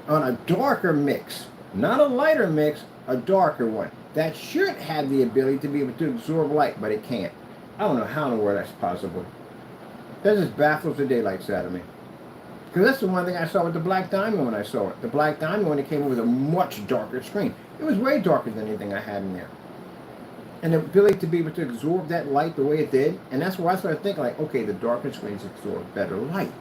On a darker mix, not a lighter mix, a darker one. That should have the ability to be able to absorb light, but it can't. I don't know how in the world that's possible. That just baffles the daylights out of me. Because that's the one thing I saw with the Black Diamond when I saw it. The Black Diamond, when it came in, was a much darker screen. It was way darker than anything I had in there. And the ability to be able to absorb that light the way it did, and that's why I started thinking, like, okay, the darker screens absorb better light.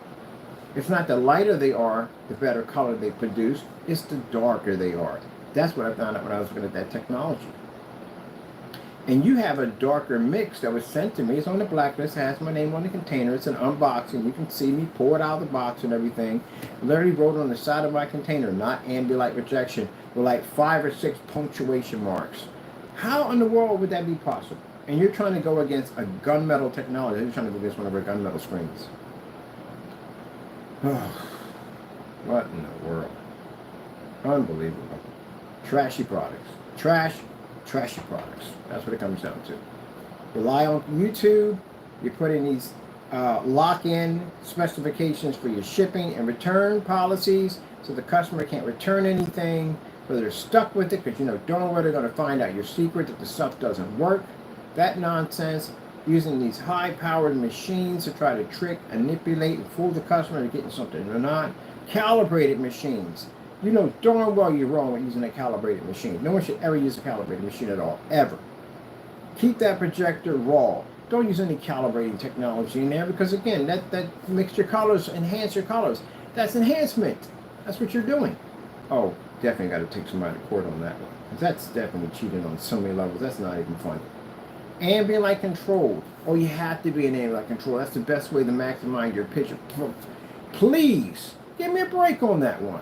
It's not the lighter they are, the better color they produce, it's the darker they are. That's what I found out when I was looking at that technology. And you have a darker mix that was sent to me. It's on the blacklist. It has my name on the container. It's an unboxing. You can see me pour it out of the box and everything. Literally wrote on the side of my container, not ambient light rejection, with like 5 or 6 punctuation marks. How in the world would that be possible? And you're trying to go against a gunmetal technology. You're trying to go against one of our gunmetal screens. Oh, what in the world? Unbelievable. Trashy products. Trashy products. That's what it comes down to. Rely on YouTube. You put in these lock-in specifications for your shipping and return policies so the customer can't return anything, but they're stuck with it because you know darn well they're going to find out your secret that the stuff doesn't work. That nonsense, using these high-powered machines to try to trick, manipulate, and fool the customer into getting something they're not. Calibrated machines. You know darn well you're wrong with using a calibrated machine. No one should ever use a calibrated machine at all, ever. Keep that projector raw. Don't use any calibrating technology in there because, again, that makes your colors, enhance your colors. That's enhancement. That's what you're doing. Oh, definitely got to take somebody to court on that one. That's definitely cheating on so many levels. That's not even funny. Ambient light control. Oh, you have to be an ambient light control. That's the best way to maximize your picture. Please, give me a break on that one.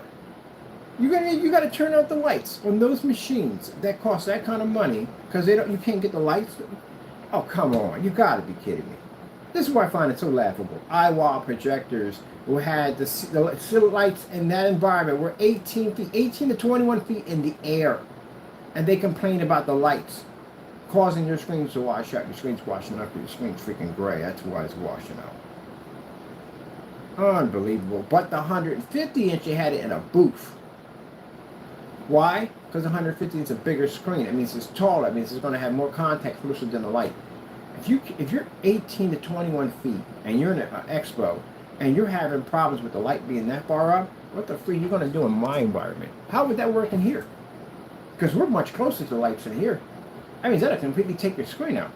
You got to turn out the lights on those machines that cost that kind of money because you can't get the lights. Oh, come on. You got to be kidding me. This is why I find it so laughable. ILEG projectors who had the lights in that environment were 18 to 21 feet in the air. And they complain about the lights causing your screens to wash out. Your screen's washing out, your screen's freaking gray. That's why it's washing out. Unbelievable. But the 150 inch, you had it in a booth. Why? Because 150 is a bigger screen. It means it's taller. It means it's going to have more contact closer than the light. If you're 18 to 21 feet and you're in an expo and you're having problems with the light being that far up, what the freak are you going to do in my environment? How would that work in here? Because we're much closer to the lights in here. That means that'll completely take your screen out.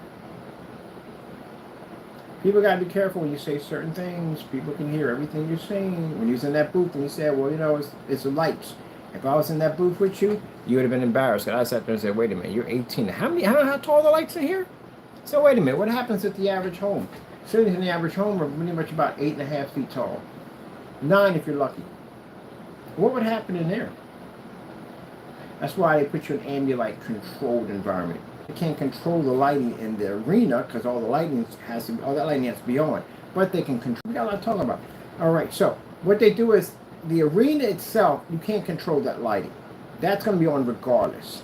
People got to be careful when you say certain things. People can hear everything you're saying. When you're in that booth and you say, well, you know, it's the lights. If I was in that booth with you, you would have been embarrassed. Because I sat there and said, wait a minute, you're 18. How tall are the lights in here? So wait a minute, what happens at the average home? Ceilings in the average home are pretty much about 8.5 feet tall. 9 if you're lucky. What would happen in there? That's why they put you in an ambient light controlled environment. You can't control the lighting in the arena because all that lighting has to be on. But they can control. We got a lot to talk about. All right, so what they do is the arena itself, you can't control that lighting. That's going to be on regardless.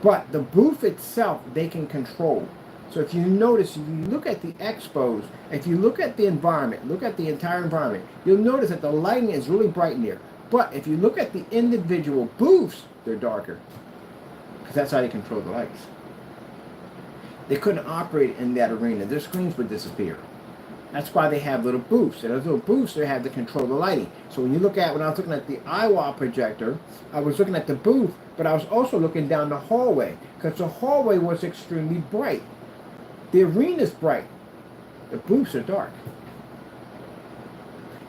But the booth itself, they can control. So if you notice, if you look at the expos, if you look at the environment, look at the entire environment, you'll notice that the lighting is really bright in there. But if you look at the individual booths, they're darker. Because that's how they control the lights. They couldn't operate in that arena. Their screens would disappear. That's why they have little booths. And those little booths, they have to control the lighting. So when you look at, when I was looking at the ILEG projector, I was looking at the booth, but I was also looking down the hallway. Because the hallway was extremely bright. The arena's bright. The booths are dark.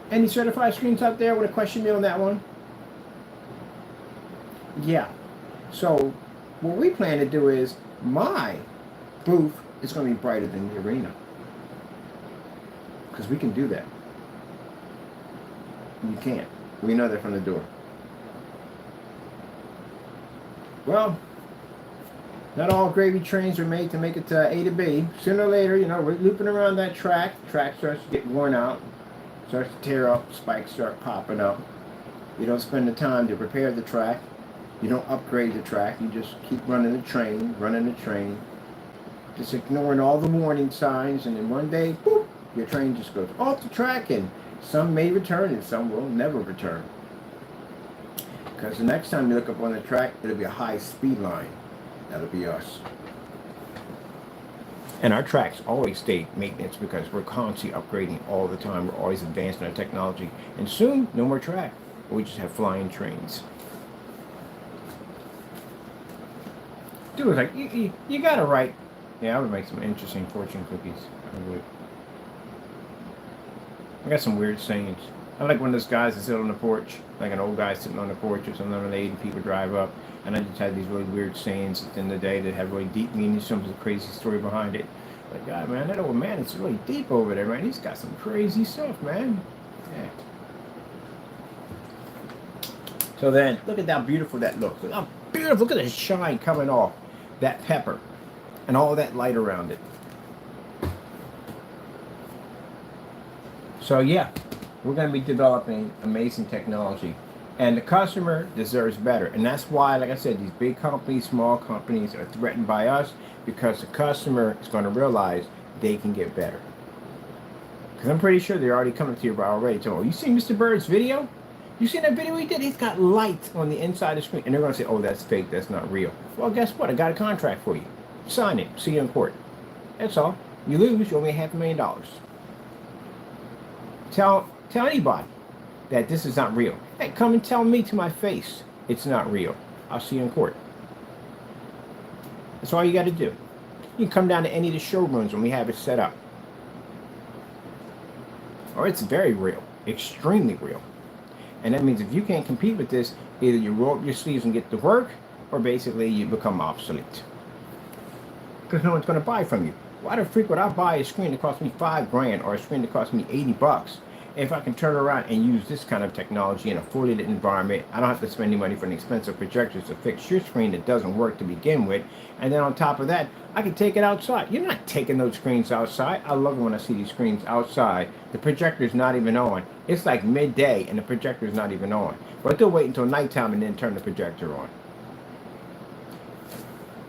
Any certified screens out there with a question on that one? Yeah. So what we plan to do is my booth is going to be brighter than the arena. Because we can do that. You can't. We know that from the door. Well, not all gravy trains are made to make it to A to B. Sooner or later, you know, we're looping around that track. The track starts to get worn out, starts to tear up, spikes start popping up. You don't spend the time to prepare the track. You don't upgrade the track. You just keep running the train, just ignoring all the warning signs, and then one day, boop, your train just goes off the track, and some may return and some will never return. Because the next time you look up on the track, it'll be a high speed line. That'll be us. And our tracks always stay maintenance because we're constantly upgrading all the time. We're always advancing our technology. And soon, no more track. We just have flying trains. Dude was like, you got it right. Yeah, I would make some interesting fortune cookies. I would. I got some weird sayings. I like when those guys that sit on the porch, like an old guy sitting on the porch or something, and 80 people drive up, and I just had these really weird sayings at the end of the day that have really deep meaning, some crazy story behind it. Like, God, man, that old man is really deep over there, man. He's got some crazy stuff, man. Yeah. So then, look at how beautiful that looks. Look how beautiful. Look at the shine coming off that pepper and all that light around it. So yeah, we're going to be developing amazing technology, and the customer deserves better. And that's why, like I said, these big companies, small companies are threatened by us, because the customer is going to realize they can get better. Because I'm pretty sure they're already coming to you already. So, oh, you seen Mr. Bird's video? You seen that video he did? He's got lights on the inside of the screen. And they're going to say, oh, that's fake. That's not real. Well, guess what? I got a contract for you. Sign it. See you in court. That's all. You lose, you owe me $500,000. Tell anybody that this is not real. Hey, come and tell me to my face it's not real. I'll see you in court. That's all you got to do. You can come down to any of the showrooms when we have it set up. Or it's very real. Extremely real. And that means if you can't compete with this, either you roll up your sleeves and get to work, or basically you become obsolete. Because no one's going to buy from you. Why the freak would I buy a screen that costs me $5,000 or a screen that costs me $80 if I can turn around and use this kind of technology in a fully lit environment? I don't have to spend any money for an expensive projector to fix your screen that doesn't work to begin with. And then on top of that, I can take it outside. You're not taking those screens outside. I love it when I see these screens outside. The projector's not even on. It's like midday and the projector's not even on. But they'll wait until nighttime and then turn the projector on.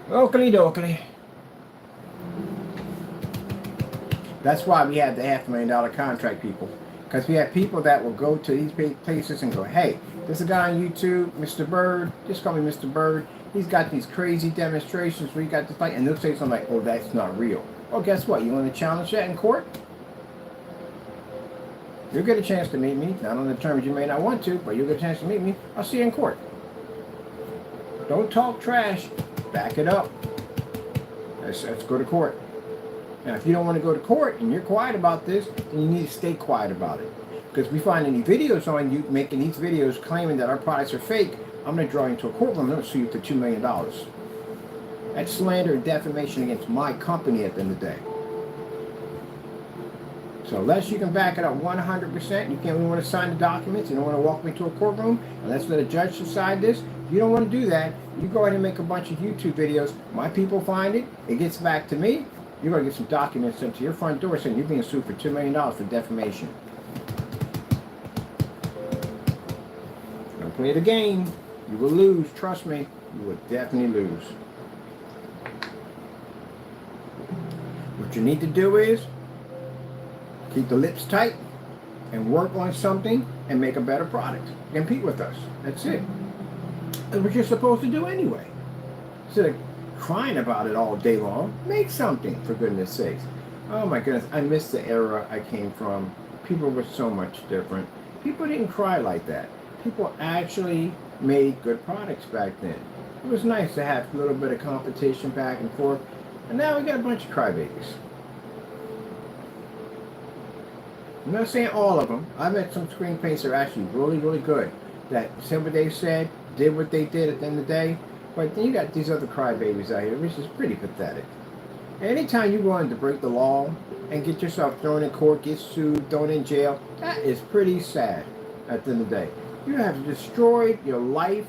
Oakley dokley. That's why we have the $500,000 contract, people. Because we have people that will go to these places and go, hey, there's a guy on YouTube, Mr. Bird, just call me Mr. Bird. He's got these crazy demonstrations where he got this light, and they'll say something like, oh, that's not real. Well, guess what? You want to challenge that in court? You'll get a chance to meet me. Not on the terms you may not want to, but you'll get a chance to meet me. I'll see you in court. Don't talk trash. Back it up. Let's go to court. Now, if you don't want to go to court and you're quiet about this, then you need to stay quiet about it. Because if we find any videos on you making these videos claiming that our products are fake, I'm going to draw you into a courtroom and I'm going to sue you for $2 million. That's slander and defamation against my company at the end of the day. So unless you can back it up 100%, you can't want to sign the documents, you don't want to walk me to a courtroom, and let's let a judge decide this. If you don't want to do that, you go ahead and make a bunch of YouTube videos. My people find it, it gets back to me. You're going to get some documents sent to your front door saying you're being sued for $2 million for defamation. Don't play the game. You will lose. Trust me. You will definitely lose. What you need to do is keep the lips tight and work on something and make a better product. Compete with us. That's it. That's what you're supposed to do anyway. Instead of crying about it all day long, make something, for goodness sakes. Oh my goodness, I miss the era I came from. People were so much different. People didn't cry like that. People actually made good products back then. It was nice to have a little bit of competition back and forth. And now we got a bunch of crybabies. I'm not saying all of them. I met some screen paints that are actually really, really good. That said what they said, did what they did at the end of the day. But then you got these other crybabies out here, which is pretty pathetic. Anytime you want to break the law and get yourself thrown in court, get sued, thrown in jail, that is pretty sad at the end of the day. You have destroyed your life,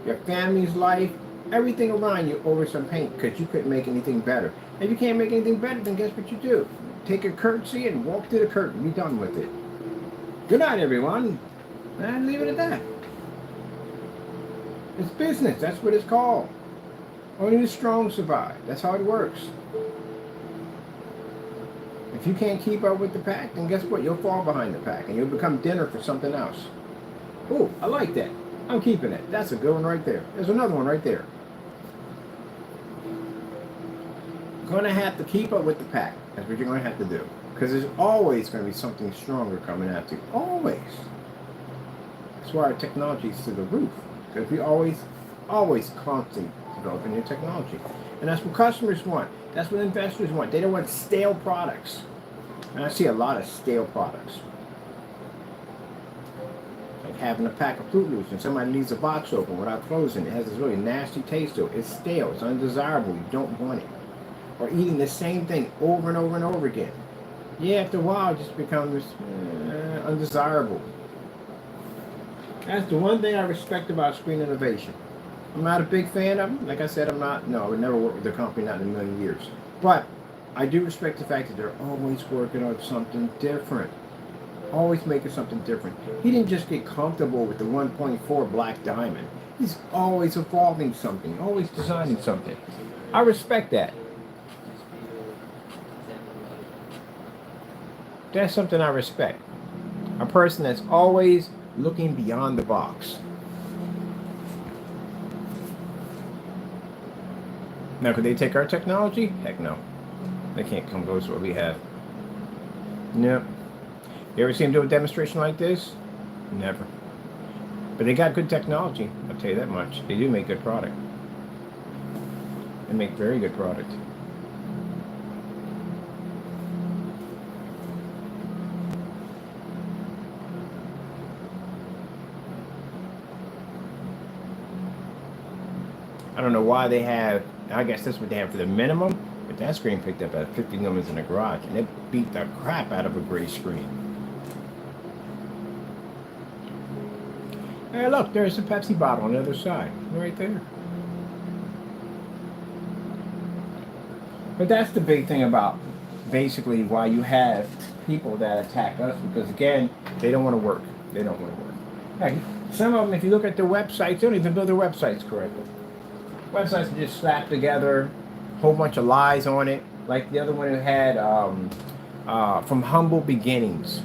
your family's life, everything around you over some paint because you couldn't make anything better. If you can't make anything better, then guess what you do? Take a curtsy and walk through the curtain. Be done with it. Good night, everyone. And leave it at that. It's business. That's what it's called. Only the strong survive. That's how it works. If you can't keep up with the pack, then guess what? You'll fall behind the pack and you'll become dinner for something else. Oh, I like that. I'm keeping it. That's a good one right there. There's another one right there. Going to have to keep up with the pack. That's what you're going to have to do. Because there's always going to be something stronger coming at you. Always. That's why our technology is through the roof. Because we always constantly developing new technology. And that's what customers want. That's what investors want. They don't want stale products. And I see a lot of stale products. Like having a pack of Fruit Loops and somebody leaves a box open without closing it. It has this really nasty taste to it. It's stale. It's undesirable. You don't want it. Or eating the same thing over and over and over again. Yeah, after a while it just becomes undesirable. That's the one thing I respect about screen innovation. I'm not a big fan of them. Like I said, I would never work with the company, not in a million years. But I do respect the fact that they're always working on something different. Always making something different. He didn't just get comfortable with the 1.4 black diamond. He's always evolving something, always designing something. I respect that. That's something I respect. A person that's always looking beyond the box. Now, could they take our technology? Heck no. They can't come close to what we have. Nope. You ever see them do a demonstration like this? Never. But they got good technology, I'll tell you that much. They do make good product. They make very good product. I don't know why they have, I guess that's what they have for the minimum, but that screen picked up at 50 lumens in the garage, and it beat the crap out of a gray screen. Hey, look, there's a Pepsi bottle on the other side, right there. But that's the big thing about basically why you have people that attack us, because again, they don't want to work. They don't want to work. Heck, some of them, if you look at their websites, they don't even build their websites correctly. Websites are just slapped together, a whole bunch of lies on it. Like the other one who had From Humble Beginnings,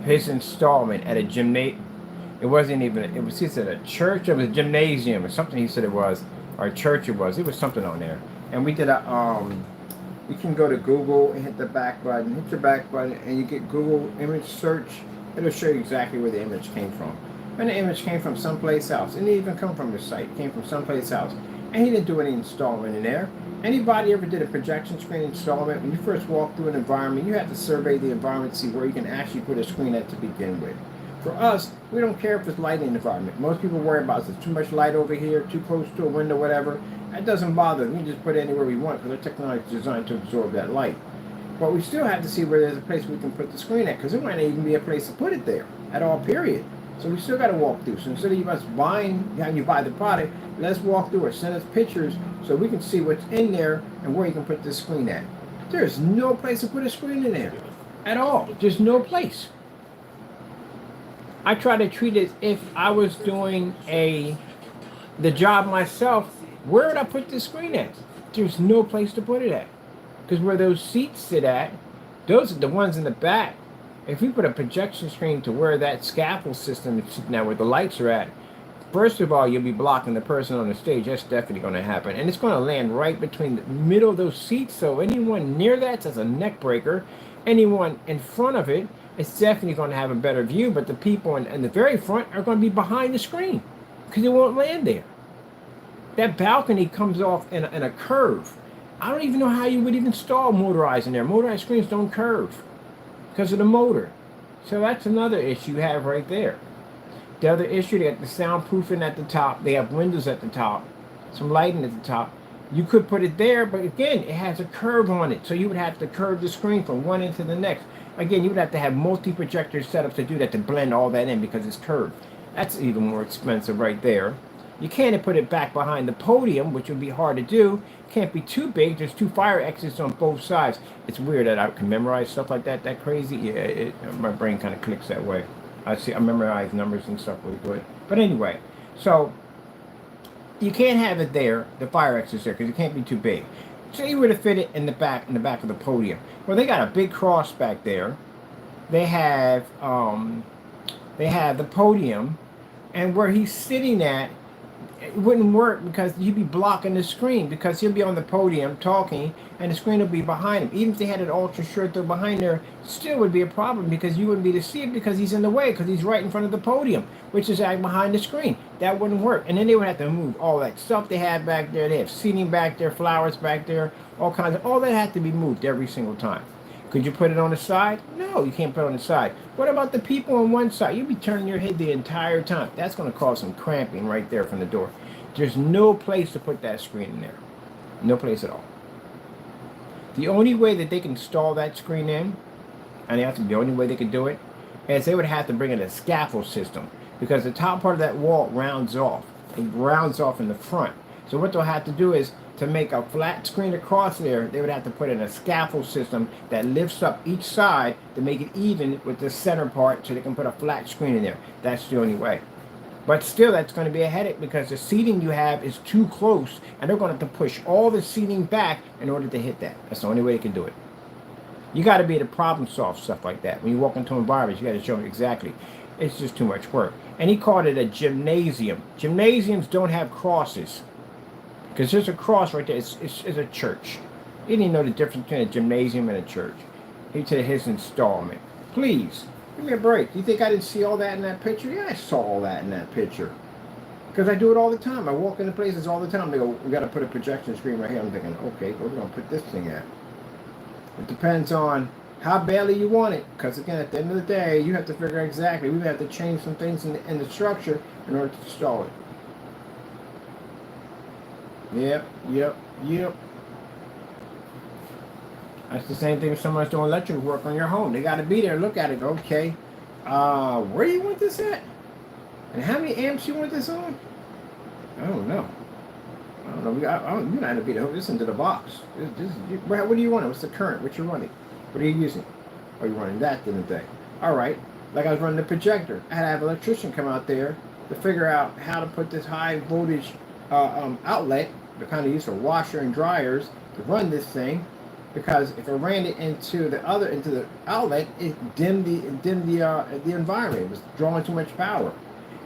his installment at a gymnasium. It wasn't even, it was, he said a church or a gymnasium or something he said it was, or a church it was. It was something on there. And we did a, you can go to Google and hit the back button, hit your back button, and you get Google image search. It'll show you exactly where the image came from. And the image came from someplace else. It didn't even come from the site. It came from someplace else. And he didn't do any installment in there. Anybody ever did a projection screen installment? When you first walk through an environment, you have to survey the environment to see where you can actually put a screen at to begin with. For us, we don't care if it's light in the environment. Most people worry about is there too much light over here, too close to a window, whatever. That doesn't bother them. We just put it anywhere we want because our technology is designed to absorb that light. But we still have to see where there's a place we can put the screen at, because there might not even be a place to put it there at all, period. So we still got to walk through. So instead of us buying, having you buy the product, let's walk through it. Send us pictures so we can see what's in there and where you can put the screen at. There's no place to put a screen in there at all. There's no place. I try to treat it as if I was doing the job myself. Where would I put this screen at? There's no place to put it at. because where those seats sit at, those are the ones in the back. If we put a projection screen to where that scaffold system is sitting at, where the lights are at, first of all, you'll be blocking the person on the stage. That's definitely going to happen. And it's going to land right between the middle of those seats. So anyone near that's a neck breaker. Anyone in front of it, it's definitely going to have a better view. But the people in the very front are going to be behind the screen because it won't land there. That balcony comes off in a curve. I don't even know how you would even install motorized in there. Motorized screens don't curve because of the motor. So that's another issue you have right there. The other issue, they got the soundproofing at the top. They have windows at the top, some lighting at the top. You could put it there, but again, it has a curve on it. So you would have to curve the screen from one end to the next. Again, you would have to have multi-projector setups to do that, to blend all that in because it's curved. That's even more expensive right there. You can't put it back behind the podium, which would be hard to do. Can't be too big. There's 2 fire exits on both sides. It's weird that I can memorize stuff like that. That crazy. Yeah, my brain kind of clicks that way. I memorize numbers and stuff really good. But anyway, so you can't have it there, the fire exits there, because it can't be too big. So you would have fit it in the back of the podium. Well, they got a big cross back there. They have the podium, and where he's sitting at, it wouldn't work because you'd be blocking the screen because he'll be on the podium talking and the screen will be behind him. Even if they had it ultra short though behind there, still would be a problem because you wouldn't be able to see it because he's in the way, because he's right in front of the podium, which is like behind the screen. That wouldn't work. And then they would have to move all that stuff they had back there. They have seating back there, flowers back there, all that had to be moved every single time. Could you put it on the side? No, you can't put it on the side. What about the people on one side? You'd be turning your head the entire time. That's going to cause some cramping right there from the door. There's no place to put that screen in there. No place at all. The only way that they can install that screen in, and that's the only way they can do it, is they would have to bring in a scaffold system because the top part of that wall rounds off. It rounds off in the front. So what they'll have to do is, to make a flat screen across there, they would have to put in a scaffold system that lifts up each side to make it even with the center part so they can put a flat screen in there. That's the only way. But still, that's going to be a headache because the seating you have is too close and they're going to have to push all the seating back in order to hit that. That's the only way you can do it. You got to be able to problem solve stuff like that. When you walk into environments, you got to show them exactly. It's just too much work. And he called it a gymnasium. Gymnasiums don't have crosses. Because there's a cross right there. It's a church. He didn't know the difference between a gymnasium and a church. He said his installment. Please, give me a break. You think I didn't see all that in that picture? Yeah, I saw all that in that picture. Because I do it all the time. I walk into places all the time. They go, we got to put a projection screen right here. I'm thinking, okay, where are we going to put this thing at? It depends on how badly you want it. Because again, at the end of the day, you have to figure out exactly. We have to change some things in the structure in order to install it. Yep. That's the same thing if someone's doing electrical work on your home. They got to be there, look at it. Okay, where do you want this at? And how many amps you want this on? I don't know. You're not going to be able to hook this into the box. What do you want? What's the current? What you running? What are you using? Are you running that in the day? All right. Like I was running the projector. I had to have an electrician come out there to figure out how to put this high voltage outlet. They're kind of used for washer and dryers to run this thing, because if I ran it into the outlet, it dimmed the environment. It was drawing too much power.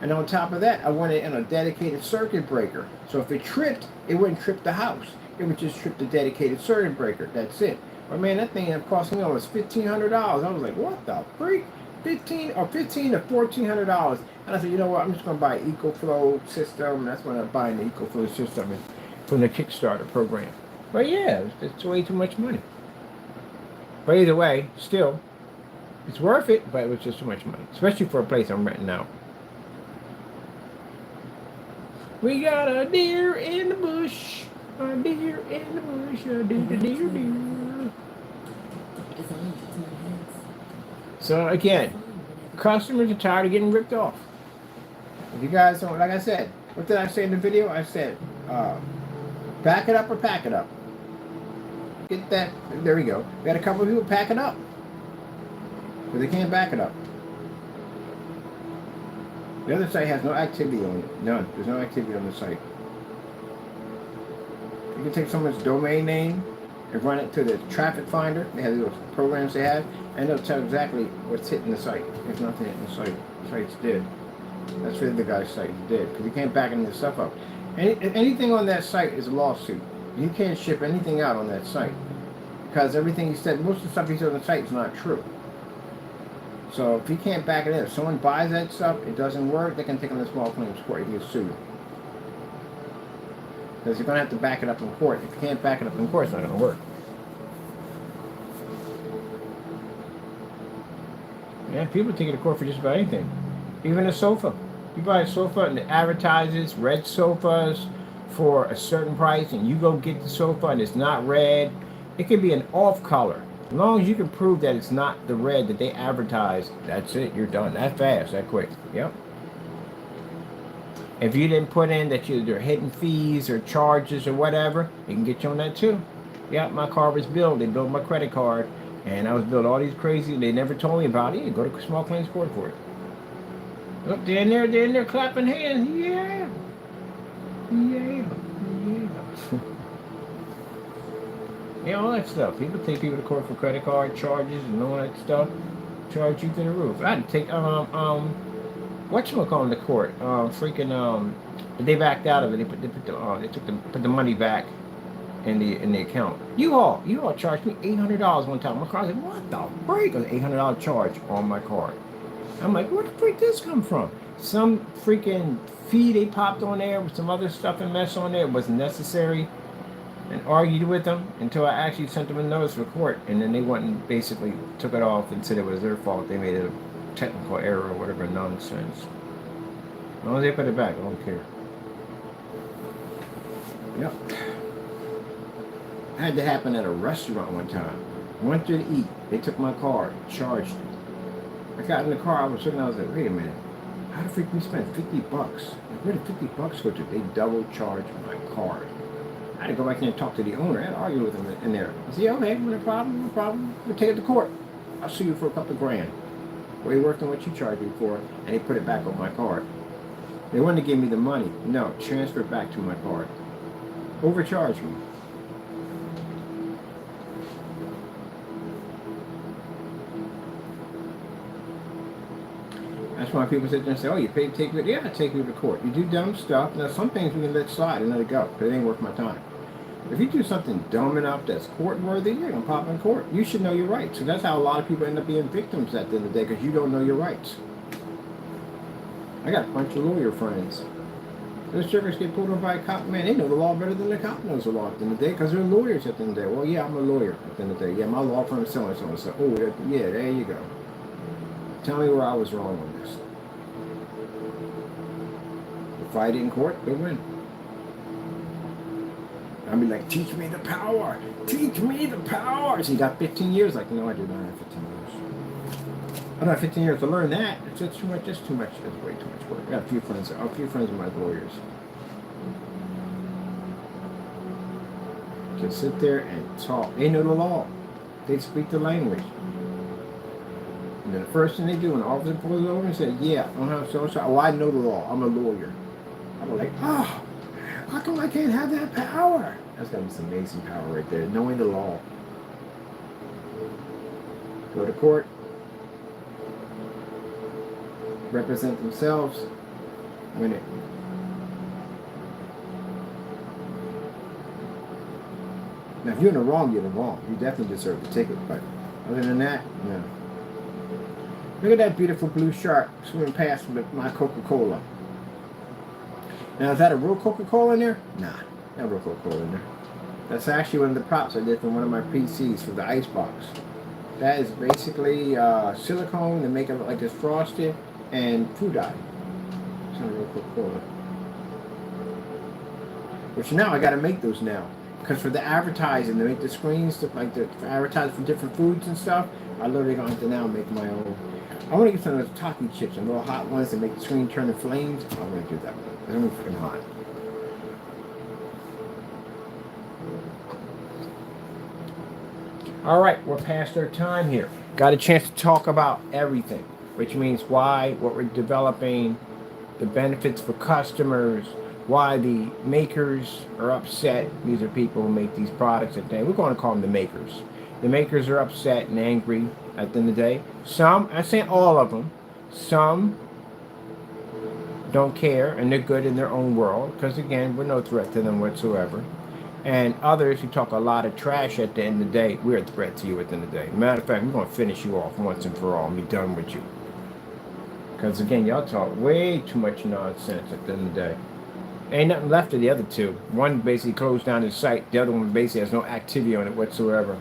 And on top of that, I wanted it in a dedicated circuit breaker. So if it tripped, it wouldn't trip the house. It would just trip the dedicated circuit breaker. That's it. But man, that thing ended up costing me almost $1,500. I was like, what the freak? $1,500 to $1,400. And I said, you know what? I'm just going to buy an EcoFlow system. That's when I'm buying the EcoFlow system from the Kickstarter program. But yeah, it's way too much money. But either way, still, it's worth it, but it was just too much money. Especially for a place I'm renting out. We got a deer in the bush. A deer in the bush. A deer. So again, customers are tired of getting ripped off. If you guys don't, like I said, what did I say in the video? I said, back it up or pack it up. Get that, there we go. We had a couple of people pack it up. But they can't back it up. The other site has no activity on it. None. There's no activity on the site. You can take someone's domain name and run it to the traffic finder. They have those programs they have, and they'll tell exactly what's hitting the site. There's nothing hitting the site. The site's dead. That's really the guy's site is dead because you can't back any of the stuff up. Anything on that site is a lawsuit. You can't ship anything out on that site because everything he said, most of the stuff he said on the site is not true. So if you can't back it in, if someone buys that stuff, it doesn't work, they can take it to small claims court. You get sued. Because you're going to have to back it up in court. If you can't back it up in court, it's not going to work. Yeah, people take it to court for just about anything. Even a sofa. You buy a sofa and it advertises red sofas for a certain price, and you go get the sofa and it's not red. It could be an off color. As long as you can prove that it's not the red that they advertise, that's it. You're done. That fast, that quick. Yep. If you didn't put in that you're hidden fees or charges or whatever, they can get you on that too. Yep, my car was billed. They billed my credit card, and I was billed all these crazy. They never told me about it. You go to small claims court for it. Oh, they're in there clapping hands. Yeah. Yeah, all that stuff. People take people to court for credit card charges and all that stuff. Charge you to the roof. I had to take whatchamacallit to court. They backed out of it. Put the money back in the account. U-Haul charged me $800 one time. My car said, "What the freak?" It was an $800 charge on my card. I'm like, where the freak this come from? Some freaking fee they popped on there with some other stuff and mess on there. It wasn't necessary. And argued with them until I actually sent them a notice for court. And then they went and basically took it off and said it was their fault. They made a technical error or whatever nonsense. As long as they put it back, I don't care. Yep. Had to happen at a restaurant one time. Went to eat. They took my card, charged me. I got in the car, I was like, wait a minute. How the freak we spent $50? Like, where did $50 go to? They double charged my card. I had to go back in and talk to the owner. I had to argue with him in there. I said, yeah, okay, no problem. We'll take it to court. I'll sue you for a couple of grand. Way worse than what you charged me for, and they put it back on my card. They wanted to give me the money. No, transfer it back to my card. Overcharge me. That's why people sit there and say, oh, you paid to take it? Yeah, I take you to court. You do dumb stuff. Now, some things we can let slide and let it go, because it ain't worth my time. If you do something dumb enough that's court-worthy, you're going to pop in court. You should know your rights. So that's how a lot of people end up being victims at the end of the day, because you don't know your rights. I got a bunch of lawyer friends. Those jerkers get pulled over by a cop, man, they know the law better than the cop knows the law at the end of the day, because they're lawyers at the end of the day. Well, yeah, I'm a lawyer at the end of the day. Yeah, my law firm is so and so and so. Oh, yeah, there you go. Tell me where I was wrong on this. Fight in court, they win. I'll be like, teach me the power. Teach me the power. So you got 15 years? Like, no, I do not have 15 years. I don't have 15 years to learn that. It's too much. That's too much. That's way too much work. I got a few friends of my lawyers. Can sit there and talk. They know the law. They speak the language. And then the first thing they do when the officer pulls it over and says, yeah, I don't have so-and-so. Oh, I know the law. I'm a lawyer. I'm like, oh, how come I can't have that power? That's got to be some amazing power right there, knowing the law. Go to court, represent themselves, win it. Now, if you're in the wrong, you're in the wrong. You definitely deserve the ticket, but other than that, no. Look at that beautiful blue shark swimming past with my Coca-Cola. Now, is that a real Coca-Cola in there? Nah, not real Coca-Cola in there. That's actually one of the props I did from one of my PCs for the icebox. That is basically silicone to make it look like it's frosted and food dye. It's not a real Coca-Cola. Which now I got to make those now. Because for the advertising, to make the screens look like they're advertising for different foods and stuff, I literally going to now make my own. I want to get some of those taco chips, some little hot ones that make the screen turn to flames. I'm going to do that one. It's going to be freaking hot. All right, we're past our time here. Got a chance to talk about everything, which means why, what we're developing, the benefits for customers, why the makers are upset. These are people who make these products. We're going to call them the makers. The makers are upset and angry at the end of the day. Some, I say all of them, some don't care and they're good in their own world because, again, we're no threat to them whatsoever. And others who talk a lot of trash at the end of the day, we're a threat to you at the end of the day. Matter of fact, we're going to finish you off once and for all and be done with you. Because, again, y'all talk way too much nonsense at the end of the day. Ain't nothing left of the other two. One basically closed down his site. The other one basically has no activity on it whatsoever.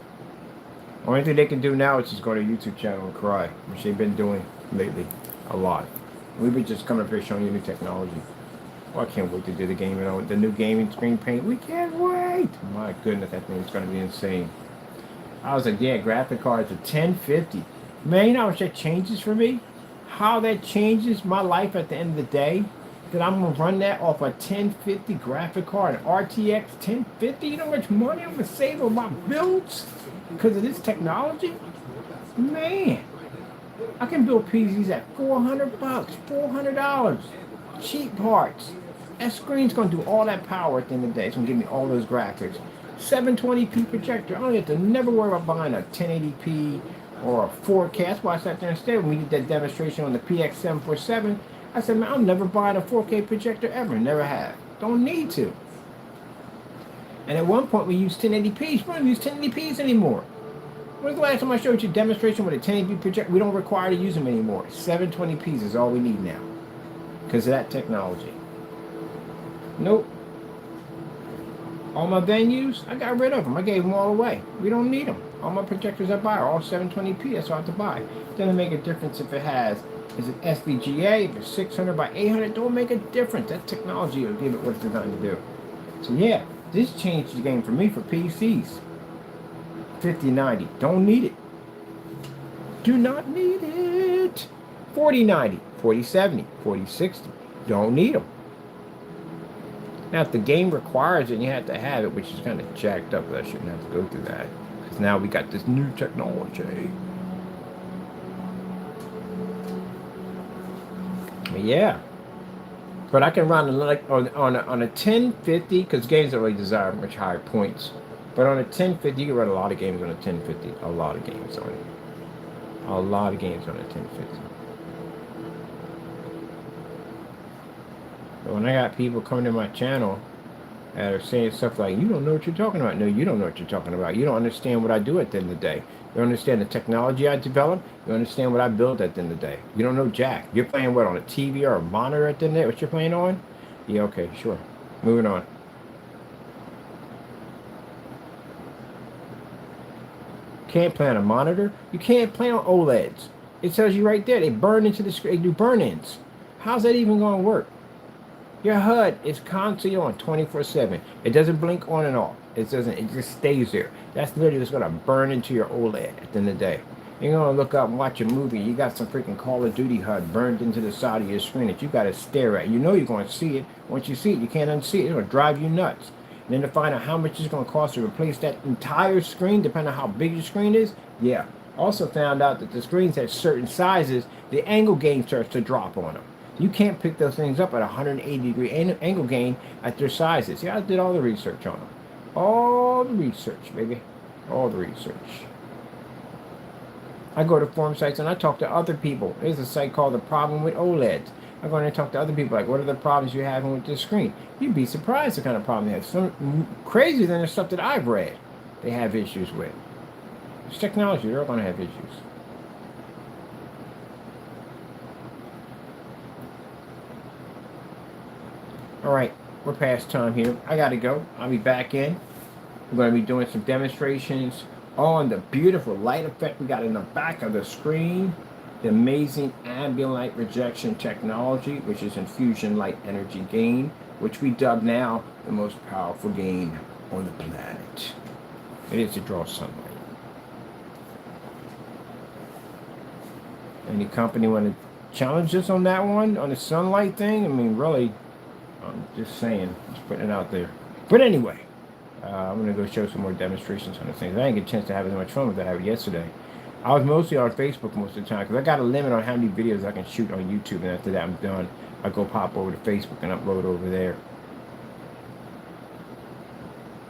Only thing they can do now is just go to YouTube channel and cry, which they've been doing lately a lot. We've been just coming up here showing you new technology. Oh, I can't wait to do the game, the new gaming screen paint. We can't wait. My goodness, that thing's going to be insane. I was like, yeah, graphic cards are 1050. Man, you know how much that changes for me? How that changes my life at the end of the day? That I'm going to run that off a 1050 graphic card, an RTX 1050. You know how much money I'm going to save on my builds because of this technology? Man, I can build PCs at $400, $400. Cheap parts. That screen's going to do all that power at the end of the day. It's going to give me all those graphics. 720p projector. I don't have to never worry about buying a 1080p or a 4K. That's why I sat there instead when we did that demonstration on the PX747. I said, man, I'm never buying a 4K projector ever. Never have. Don't need to. And at one point we used 1080p's. We don't use 1080p's anymore. When was the last time I showed you a demonstration with a 1080p projector? We don't require to use them anymore. 720p's is all we need now because of that technology. Nope. All my venues, I got rid of them. I gave them all away. We don't need them. All my projectors I buy are all 720p. That's all I have to buy. It doesn't make a difference if it has, is it SVGA, if it's 600 by 800, don't make a difference. That technology will give it what it's designed to do. So yeah, this changed the game for me for PCs. 5090, don't need it. Do not need it. 4090, 4070, 4060, don't need them. Now, if the game requires it and you have to have it, which is kind of jacked up, but I shouldn't have to go through that. Because now we got this new technology. Yeah. But I can run like on a 1050, because games don't really desire much higher points. But on a 1050, you can run a lot of games on a 1050. A lot of games on it. A lot of games on a 1050. But when I got people coming to my channel that are saying stuff like, you don't know what you're talking about. No, you don't know what you're talking about. You don't understand what I do at the end of the day. You don't understand the technology I develop. You understand what I build at the end of the day. You don't know jack. You're playing what, on a TV or a monitor at the end of the day? What you're playing on? Yeah, okay, sure. Moving on. Can't play on a monitor. You can't play on OLEDs. It tells you right there. They burn into the screen. They do burn-ins. How's that even going to work? Your HUD is constantly on 24/7. It doesn't blink on and off. It doesn't. It just stays there. That's literally what's going to burn into your OLED at the end of the day. You're going to look up and watch a movie. You got some freaking Call of Duty HUD burned into the side of your screen that you got to stare at. You know you're going to see it. Once you see it, you can't unsee it. It's going to drive you nuts. And then to find out how much it's going to cost to replace that entire screen, depending on how big your screen is, yeah. Also found out that the screens have certain sizes, the angle gain starts to drop on them. You can't pick those things up at 180-degree angle gain at their sizes. Yeah, I did all the research on them. All the research, baby. All the research. I go to forum sites and I talk to other people. There's a site called The Problem with OLEDs. I go in and talk to other people, like, what are the problems you're having with this screen? You'd be surprised the kind of problem they have. Some crazier than the stuff that I've read they have issues with. It's technology. They're all going to have issues. All right, we're past time here. I got to go. I'll be back in. We're going to be doing some demonstrations on the beautiful light effect we got in the back of the screen. The amazing ambient light rejection technology, which is Infusion Light Energy Gain, which we dub now the most powerful gain on the planet. It is to draw sunlight. Any company want to challenge us on that one, on the sunlight thing? I mean, really, I'm just saying, just putting it out there. But anyway, I'm going to go show some more demonstrations on the things. I didn't get a chance to have as much fun with that I had yesterday. I was mostly on Facebook most of the time because I got a limit on how many videos I can shoot on YouTube, and after that I'm done. I go pop over to Facebook and upload over there.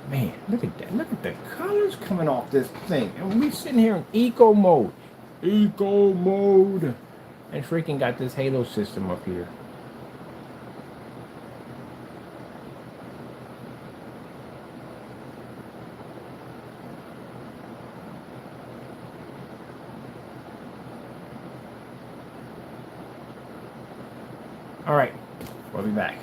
Man, look at that. Look at the colors coming off this thing. And we sitting here in eco mode. Eco mode. And freaking got this halo system up here. All right, we'll be back.